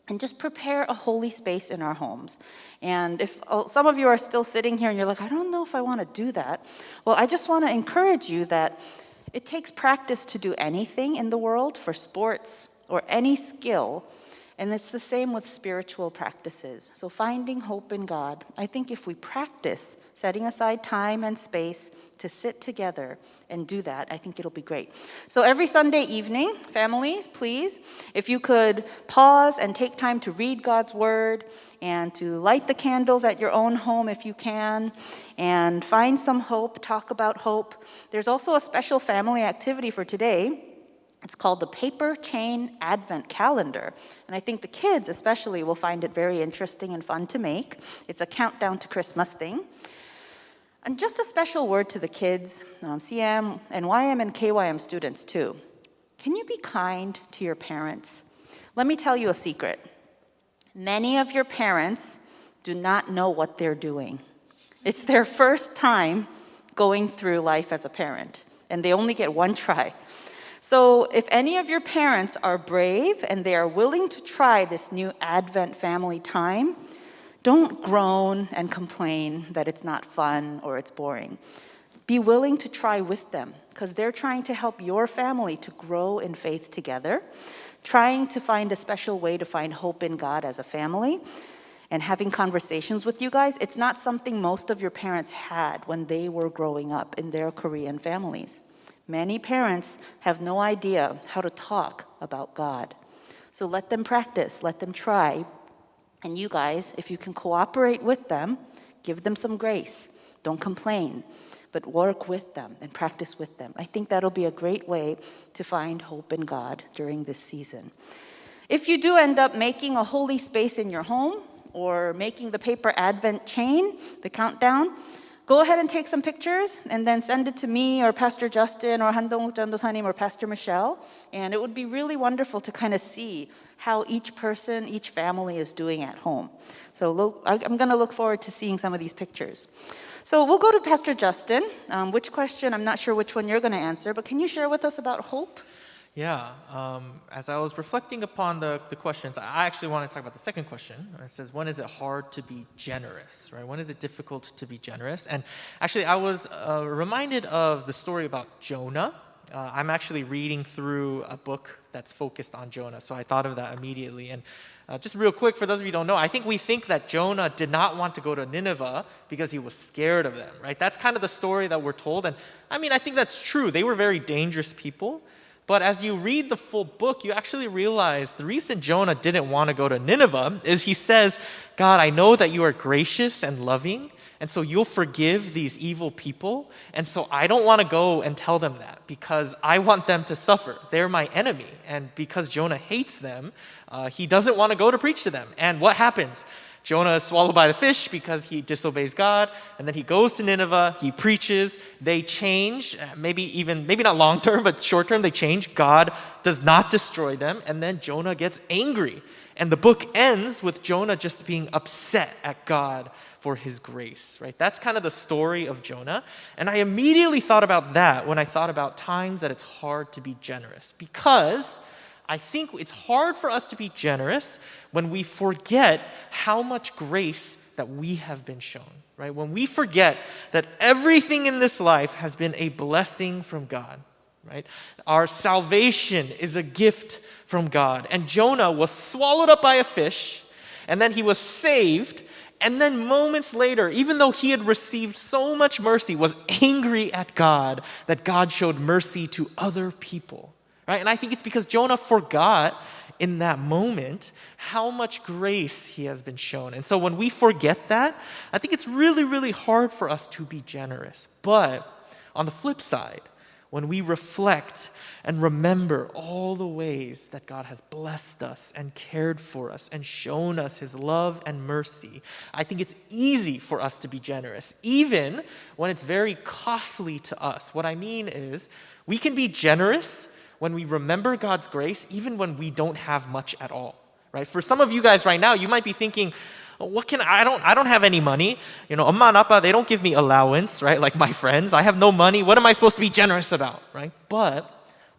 and just prepare a holy space in our homes. And if some of you are still sitting here and you're like, I don't know if I want to do that. Well, I just want to encourage you that it takes practice to do anything in the world, for sports or any skill. And it's the same with spiritual practices. So finding hope in God, I think if we practice setting aside time and space to sit together and do that, I think it'll be great. So every Sunday evening, families, please, if you could pause and take time to read God's word and to light the candles at your own home if you can, and find some hope, talk about hope. There's also a special family activity for today. It's called the Paper Chain Advent Calendar. And I think the kids especially will find it very interesting and fun to make. It's a countdown to Christmas thing. And just a special word to the kids, CM and YM and KYM students too. Can you be kind to your parents? Let me tell you a secret. Many of your parents do not know what they're doing. It's their first time going through life as a parent, and they only get one try. So if any of your parents are brave and they are willing to try this new Advent family time, don't groan and complain that it's not fun or it's boring. Be willing to try with them because they're trying to help your family to grow in faith together, trying to find a special way to find hope in God as a family, and having conversations with you guys. It's not something most of your parents had when they were growing up in their Korean families. Many parents have no idea how to talk about God. So let them practice, let them try. And you guys, if you can cooperate with them, give them some grace. Don't complain, but work with them and practice with them. I think that'll be a great way to find hope in God during this season. If you do end up making a holy space in your home or making the paper Advent chain, the countdown, go ahead and take some pictures and then send it to me or Pastor Justin or Han-Dong Jandosanim or Pastor Michelle. And it would be really wonderful to kind of see how each person, each family is doing at home. So I'm going to look forward to seeing some of these pictures. So we'll go to Pastor Justin. Which question, I'm not sure which one you're going to answer, but can you share with us about hope? Yeah, as I was reflecting upon the questions, I actually want to talk about the second question. It says, when is it hard to be generous, right? When is it difficult to be generous? And actually, I was reminded of the story about Jonah. I'm actually reading through a book that's focused on Jonah, so I thought of that immediately. And just real quick, for those of you who don't know, I think we think that Jonah did not want to go to Nineveh because he was scared of them, right? That's kind of the story that we're told. And I mean, I think that's true. They were very dangerous people. But as you read the full book, you actually realize the reason Jonah didn't want to go to Nineveh is he says, God, I know that you are gracious and loving, and so you'll forgive these evil people. And so I don't want to go and tell them that because I want them to suffer. They're my enemy. And because Jonah hates them, he doesn't want to go to preach to them. And what happens? Jonah is swallowed by the fish because he disobeys God, and then he goes to Nineveh, he preaches, they change, maybe not long term, but short term, they change. God does not destroy them, and then Jonah gets angry. And the book ends with Jonah just being upset at God for his grace, right? That's kind of the story of Jonah. And I immediately thought about that when I thought about times that it's hard to be generous, because I think it's hard for us to be generous when we forget how much grace that we have been shown, right? When we forget that everything in this life has been a blessing from God, right? Our salvation is a gift from God. And Jonah was swallowed up by a fish, and then he was saved, and then moments later, even though he had received so much mercy, was angry at God that God showed mercy to other people. Right? And I think it's because Jonah forgot in that moment how much grace he has been shown. And so when we forget that, I think it's really, really hard for us to be generous. But on the flip side, when we reflect and remember all the ways that God has blessed us and cared for us and shown us his love and mercy, I think it's easy for us to be generous, even when it's very costly to us. What I mean is, we can be generous when we remember God's grace, even when we don't have much at all, right? For some of you guys right now, you might be thinking, I don't have any money. 엄마 and 아빠, they don't give me allowance, right? Like my friends, I have no money. What am I supposed to be generous about, right? But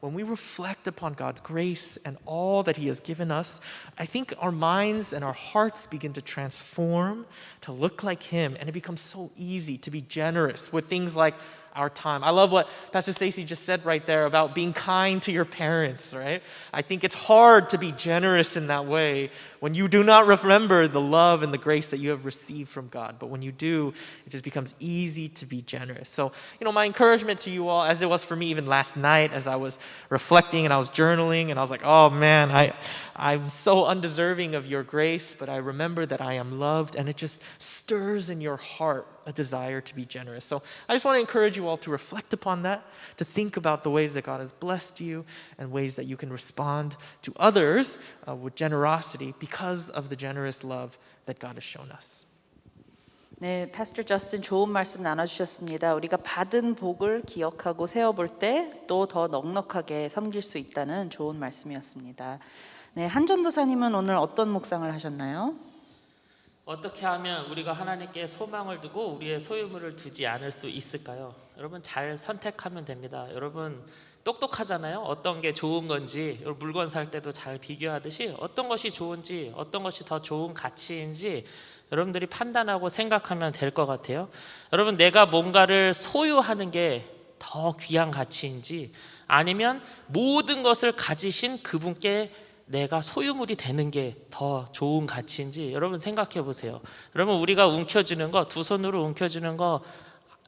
when we reflect upon God's grace and all that he has given us, I think our minds and our hearts begin to transform to look like him, and it becomes so easy to be generous with things like our time. I love what Pastor Stacy just said right there about being kind to your parents, right? I think it's hard to be generous in that way when you do not remember the love and the grace that you have received from God. But when you do, it just becomes easy to be generous. So, my encouragement to you all, as it was for me even last night, as I was reflecting and I was journaling, and I was like, oh man, I'm so undeserving of your grace, but I remember that I am loved, and it just stirs in your heart a desire to be generous. So I just want to encourage you all to reflect upon that, to think about the ways that God has blessed you and ways that you can respond to others with generosity because of the generous love that God has shown us. 네, 파스터 저스틴 좋은 말씀 나눠주셨습니다. 우리가 받은 복을 기억하고 세워볼 때 또 더 넉넉하게 섬길 수 있다는 좋은 말씀이었습니다. 네, 한전도사님은 오늘 어떤 묵상을 하셨나요? 어떻게 하면 우리가 하나님께 소망을 두고 우리의 소유물을 두지 않을 수 있을까요? 여러분 잘 선택하면 됩니다. 여러분 똑똑하잖아요. 어떤 게 좋은 건지, 물건 살 때도 잘 비교하듯이 어떤 것이 좋은지, 어떤 것이 더 좋은 가치인지 여러분들이 판단하고 생각하면 될 것 같아요. 여러분, 내가 뭔가를 소유하는 게 더 귀한 가치인지, 아니면 모든 것을 가지신 그분께 내가 소유물이 되는 게 더 좋은 가치인지 여러분 생각해 보세요. 여러분, 우리가 움켜쥐는 거, 두 손으로 움켜쥐는 거,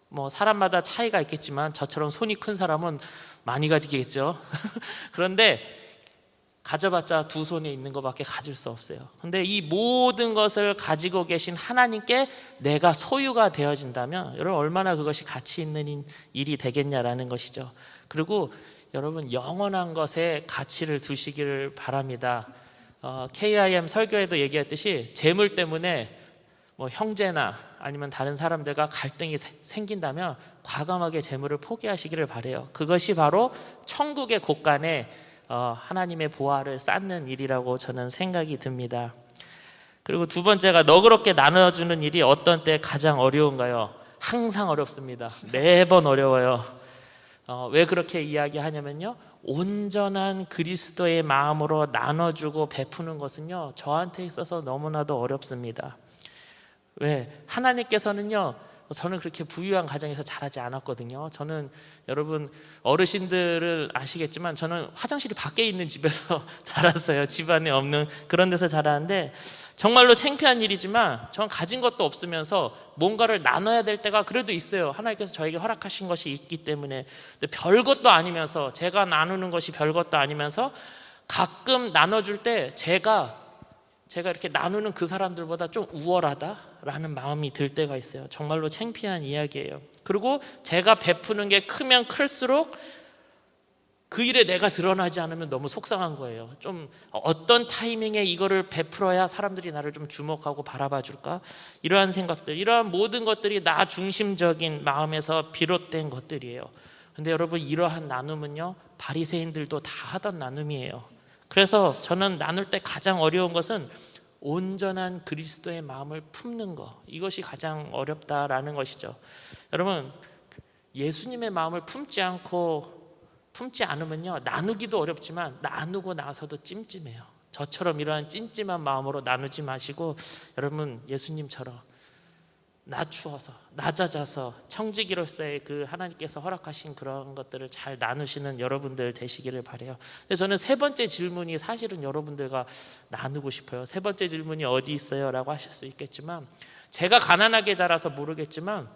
뭐 사람마다 차이가 있겠지만 저처럼 손이 큰 사람은 많이 가지겠죠. 그런데 가져봤자 두 손에 있는 것밖에 가질 수 없어요. 근데 이 모든 것을 가지고 계신 하나님께 내가 소유가 되어진다면 여러분 얼마나 그것이 가치 있는 일이 되겠냐라는 것이죠. 그리고 여러분 영원한 것에 가치를 두시기를 바랍니다. KIM 설교에도 얘기했듯이 재물 때문에 뭐 형제나 아니면 다른 사람들과 갈등이 생긴다면 과감하게 재물을 포기하시기를 바라요. 그것이 바로 천국의 곳간에 하나님의 보화를 쌓는 일이라고 저는 생각이 듭니다. 그리고 두 번째가 너그럽게 나눠주는 일이 어떤 때 가장 어려운가요? 항상 어렵습니다. 매번 어려워요. 왜 그렇게 이야기하냐면요, 온전한 그리스도의 마음으로 나눠주고 베푸는 것은요 저한테 있어서 너무나도 어렵습니다. 왜? 하나님께서는요, 저는 그렇게 부유한 가정에서 자라지 않았거든요. 저는 여러분 어르신들을 아시겠지만 저는 화장실이 밖에 있는 집에서 자랐어요. 집안에 없는 그런 데서 자라는데 정말로 창피한 일이지만 전 가진 것도 없으면서 뭔가를 나눠야 될 때가 그래도 있어요. 하나님께서 저에게 허락하신 것이 있기 때문에. 근데 별것도 아니면서, 제가 나누는 것이 별것도 아니면서 가끔 나눠줄 때 제가 이렇게 나누는 그 사람들보다 좀 우월하다라는 마음이 들 때가 있어요. 정말로 창피한 이야기예요. 그리고 제가 베푸는 게 크면 클수록 그 일에 내가 드러나지 않으면 너무 속상한 거예요. 좀 어떤 타이밍에 이거를 베풀어야 사람들이 나를 좀 주목하고 바라봐 줄까? 이러한 생각들, 이러한 모든 것들이 나 중심적인 마음에서 비롯된 것들이에요. 근데 여러분, 이러한 나눔은요, 바리새인들도 다 하던 나눔이에요. 그래서 저는 나눌 때 가장 어려운 것은 온전한 그리스도의 마음을 품는 거, 이것이 가장 어렵다라는 것이죠. 여러분, 예수님의 마음을 품지 않으면요, 나누기도 어렵지만 나누고 나서도 찜찜해요. 저처럼 이러한 찜찜한 마음으로 나누지 마시고, 여러분, 예수님처럼 낮추어서, 낮아져서 청지기로서의 그 하나님께서 허락하신 그런 것들을 잘 나누시는 여러분들 되시기를 바라요. 근데 저는 세 번째 질문이 사실은 여러분들과 나누고 싶어요. 세 번째 질문이 어디 있어요? 라고 하실 수 있겠지만, 제가 가난하게 자라서 모르겠지만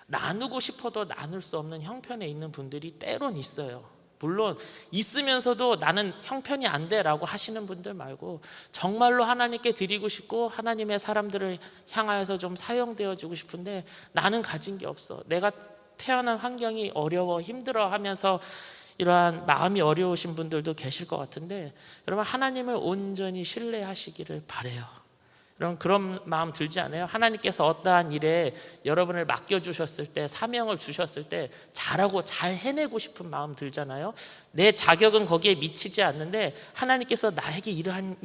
나누고 싶어도 나눌 수 없는 형편에 있는 분들이 때론 있어요. 물론 있으면서도 나는 형편이 안 돼 라고 하시는 분들 말고, 정말로 하나님께 드리고 싶고 하나님의 사람들을 향하여서 좀 사용되어 주고 싶은데 나는 가진 게 없어, 내가 태어난 환경이 어려워, 힘들어 하면서 이러한 마음이 어려우신 분들도 계실 것 같은데, 여러분, 하나님을 온전히 신뢰하시기를 바라요. 여러분, 그런 마음 들지 않아요? 하나님께서 어떠한 일에 여러분을 맡겨주셨을 때, 사명을 주셨을 때 잘하고 잘 해내고 싶은 마음 들잖아요. 내 자격은 거기에 미치지 않는데 하나님께서 나에게 이러한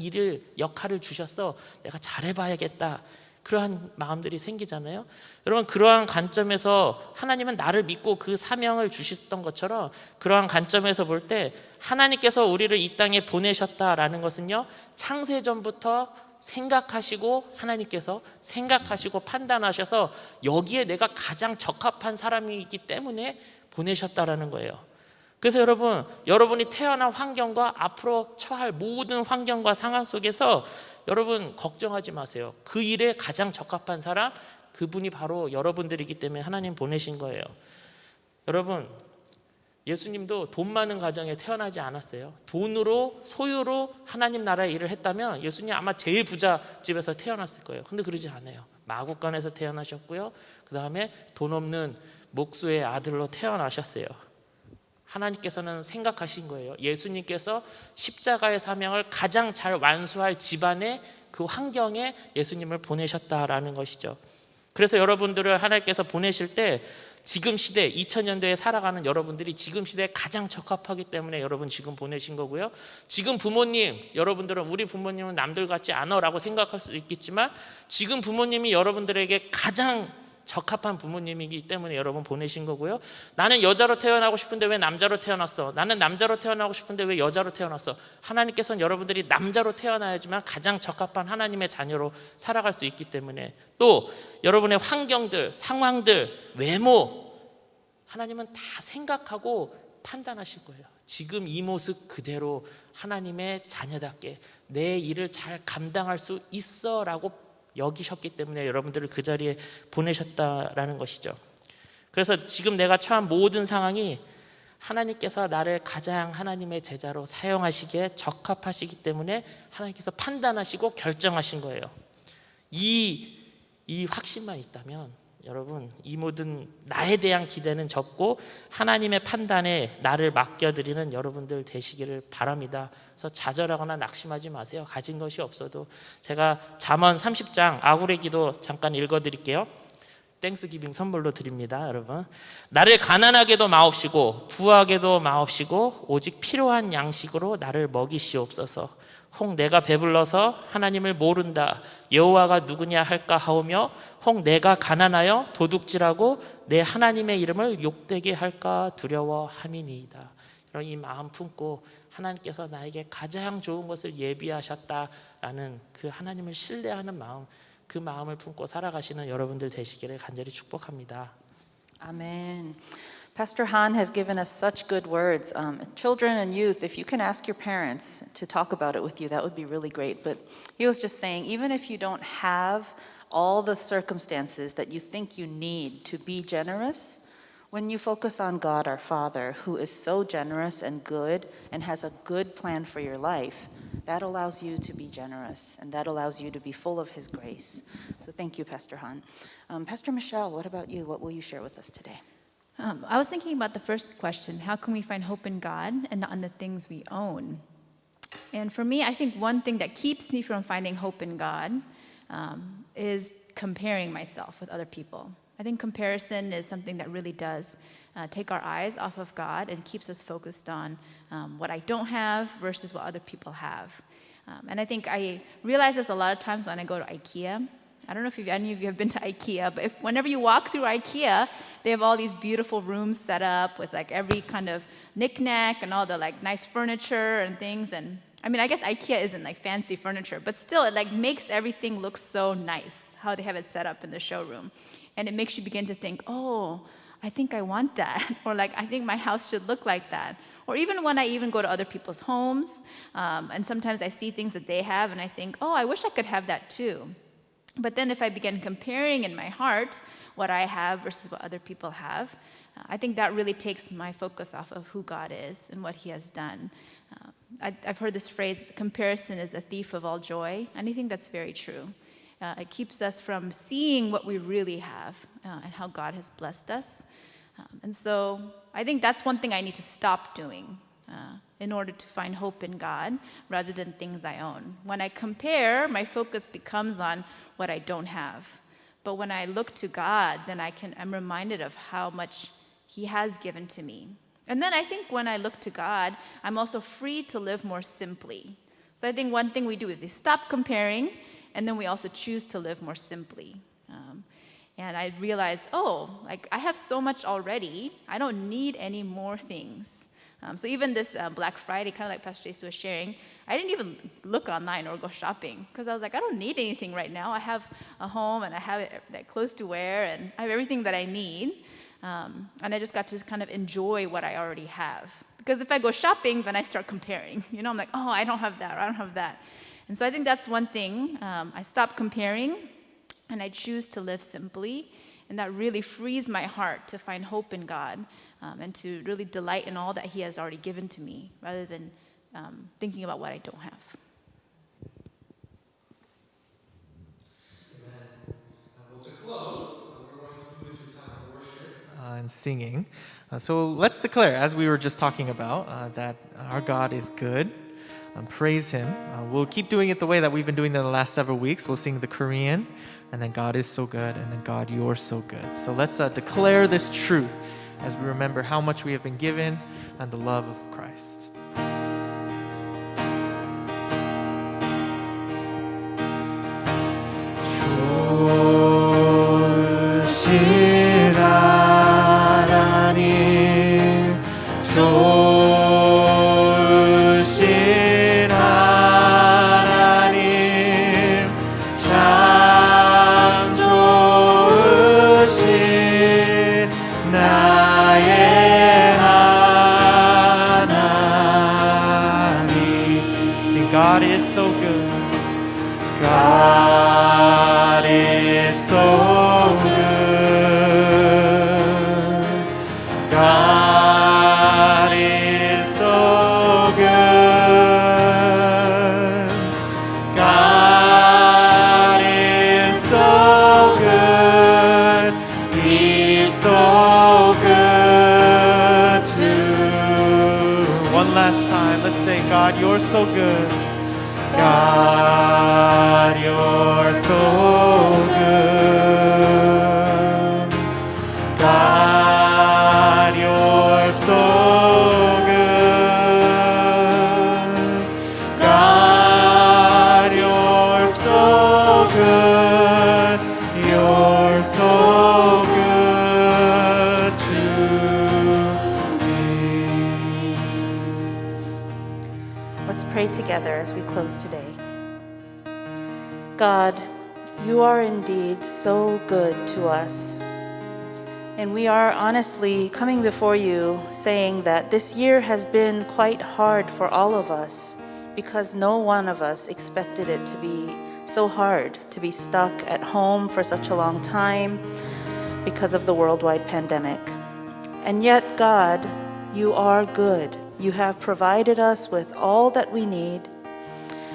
역할을 주셨어, 내가 잘해봐야겠다, 그러한 마음들이 생기잖아요. 여러분, 그러한 관점에서 하나님은 나를 믿고 그 사명을 주셨던 것처럼, 그러한 관점에서 볼 때 하나님께서 우리를 이 땅에 보내셨다라는 것은요, 창세전부터 생각하시고, 하나님께서 생각하시고 판단하셔서 여기에 내가 가장 적합한 사람이기 때문에 보내셨다라는 거예요. 그래서 여러분, 여러분이 태어난 환경과 앞으로 처할 모든 환경과 상황 속에서 여러분 걱정하지 마세요. 그 일에 가장 적합한 사람, 그분이 바로 여러분들이기 때문에 하나님 보내신 거예요. 여러분, 예수님도 돈 많은 가정에 태어나지 않았어요. 돈으로, 소유로 하나님 나라의 일을 했다면 예수님 아마 제일 부자 집에서 태어났을 거예요. 근데 그러지 않아요. 마구간에서 태어나셨고요, 그 다음에 돈 없는 목수의 아들로 태어나셨어요. 하나님께서는 생각하신 거예요. 예수님께서 십자가의 사명을 가장 잘 완수할 집안의 그 환경에 예수님을 보내셨다라는 것이죠. 그래서 여러분들을 하나님께서 보내실 때 지금 시대 2000년대에 살아가는 여러분들이 지금 시대에 가장 적합하기 때문에 여러분 지금 보내신 거고요. 지금 부모님, 여러분들은 우리 부모님은 남들 같지 않아 라고 생각할 수도 있겠지만, 지금 부모님이 여러분들에게 가장 적합한 부모님이기 때문에 여러분 보내신 거고요. 나는 여자로 태어나고 싶은데 왜 남자로 태어났어? 나는 남자로 태어나고 싶은데 왜 여자로 태어났어? 하나님께서는 여러분들이 남자로 태어나야지만 가장 적합한 하나님의 자녀로 살아갈 수 있기 때문에, 또 여러분의 환경들, 상황들, 외모, 하나님은 다 생각하고 판단하실 거예요. 지금 이 모습 그대로 하나님의 자녀답게 내 일을 잘 감당할 수 있어 라고 여기셨기 때문에 여러분들을 그 자리에 보내셨다라는 것이죠. 그래서 지금 내가 처한 모든 상황이 하나님께서 나를 가장 하나님의 제자로 사용하시기에 적합하시기 때문에 하나님께서 판단하시고 결정하신 거예요. 이 확신만 있다면 여러분, 이 모든 나에 대한 기대는 적고 하나님의 판단에 나를 맡겨드리는 여러분들 되시기를 바랍니다. 그래서 좌절하거나 낙심하지 마세요. 가진 것이 없어도. 제가 잠언 30장 아굴의 기도 잠깐 읽어드릴게요. 땡스기빙 선물로 드립니다. 여러분, 나를 가난하게도 마옵시고 부하게도 마옵시고 오직 필요한 양식으로 나를 먹이시옵소서. 혹 내가 배불러서 하나님을 모른다, 여호와가 누구냐 할까 하오며, 혹 내가 가난하여 도둑질하고 내 하나님의 이름을 욕되게 할까 두려워함이니이다. 이런 이 마음 품고 하나님께서 나에게 가장 좋은 것을 예비하셨다라는 그 하나님을 신뢰하는 마음, 그 마음을 품고 살아가시는 여러분들 되시기를 간절히 축복합니다. Amen. Pastor Han has given us such good words. Children and youth, if you can ask your parents to talk about it with you, that would be really great. But he was just saying, even if you don't have all the circumstances that you think you need to be generous, when you focus on God our Father, who is so generous and good and has a good plan for your life, that allows you to be generous and that allows you to be full of His grace. So thank you, Pastor Han. Pastor Michelle, what about you? What will you share with us today? I was thinking about the first question, how can we find hope in God and not in the things we own? And for me, I think one thing that keeps me from finding hope in God is comparing myself with other people. I think comparison is something that really does take our eyes off of God and keeps us focused on what I don't have versus what other people have. And I think I realize this a lot of times when I go to IKEA. I don't know if any of you have been to IKEA, but whenever you walk through IKEA, they have all these beautiful rooms set up with like every kind of knick-knack and all the like nice furniture and things. And I mean, I guess IKEA isn't like fancy furniture, but still it like makes everything look so nice, how they have it set up in the showroom. And it makes you begin to think, oh, I think I want that. Or like, I think my house should look like that. Or even when I even go to other people's homes, and sometimes I see things that they have and I think, oh, I wish I could have that too. But then if I begin comparing in my heart what I have versus what other people have, I think that really takes my focus off of who God is and what he has done. I've heard this phrase, comparison is the thief of all joy, and I think that's very true. It keeps us from seeing what we really have and how God has blessed us. And so I think that's one thing I need to stop doing in order to find hope in God rather than things I own. When I compare, my focus becomes on what I don't have. But when I look to God, then I'm reminded of how much he has given to me. And then I think when I look to God, I'm also free to live more simply. So I think one thing we do is we stop comparing, and then we also choose to live more simply. And I realized, like I have so much already. I don't need any more things. So even this Black Friday, kind of like Pastor Jason was sharing, I didn't even look online or go shopping because I was like, I don't need anything right now. I have a home and I have clothes to wear and I have everything that I need. And I just got to kind of enjoy what I already have. Because if I go shopping, then I start comparing. You know, I'm like, oh, I don't have that, or I don't have that. And so I think that's one thing. I stop comparing and I choose to live simply. And that really frees my heart to find hope in God and to really delight in all that he has already given to me rather than thinking about what I don't have. Well, to close, we're going to move into a time of worship and singing. So let's declare, as we were just talking about, that our God is good. Praise him. We'll keep doing it the way that we've been doing it the last several weeks. We'll sing the Korean, and then God is so good, and then God, you're so good. So let's declare this truth as we remember how much we have been given and the love of Christ. 좋으신 하나님, 좋으신 하나님, 참 좋으신 나의 하나님. Sing, God is so good. God is so good. God is so good. God is so good. He's so good to One last time, let's say, God, you're so good. God, you're so good. God, you're so good. God, you're so good. You're so good to me. Let's pray together as we close today. God, you are indeed so good to us. And we are honestly coming before you saying that this year has been quite hard for all of us because no one of us expected it to be so hard, to be stuck at home for such a long time because of the worldwide pandemic. And yet, God, you are good. You have provided us with all that we need.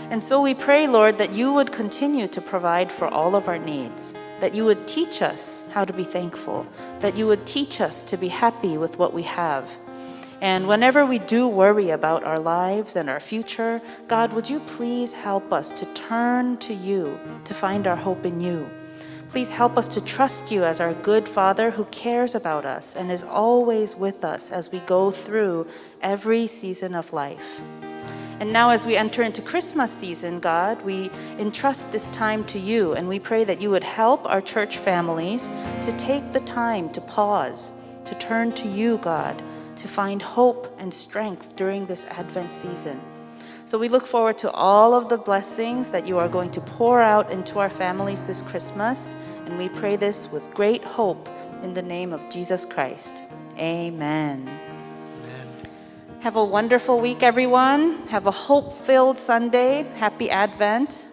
And so we pray, Lord, that you would continue to provide for all of our needs. that you would teach us how to be thankful, that you would teach us to be happy with what we have. And whenever we do worry about our lives and our future, God, would you please help us to turn to you, to find our hope in you. Please help us to trust you as our good Father who cares about us and is always with us as we go through every season of life. And now as we enter into Christmas season, God, we entrust this time to you, and we pray that you would help our church families to take the time to pause, to turn to you, God, to find hope and strength during this Advent season. So we look forward to all of the blessings that you are going to pour out into our families this Christmas, and we pray this with great hope in the name of Jesus Christ. Amen. Have a wonderful week, everyone. Have a hope-filled Sunday. Happy Advent.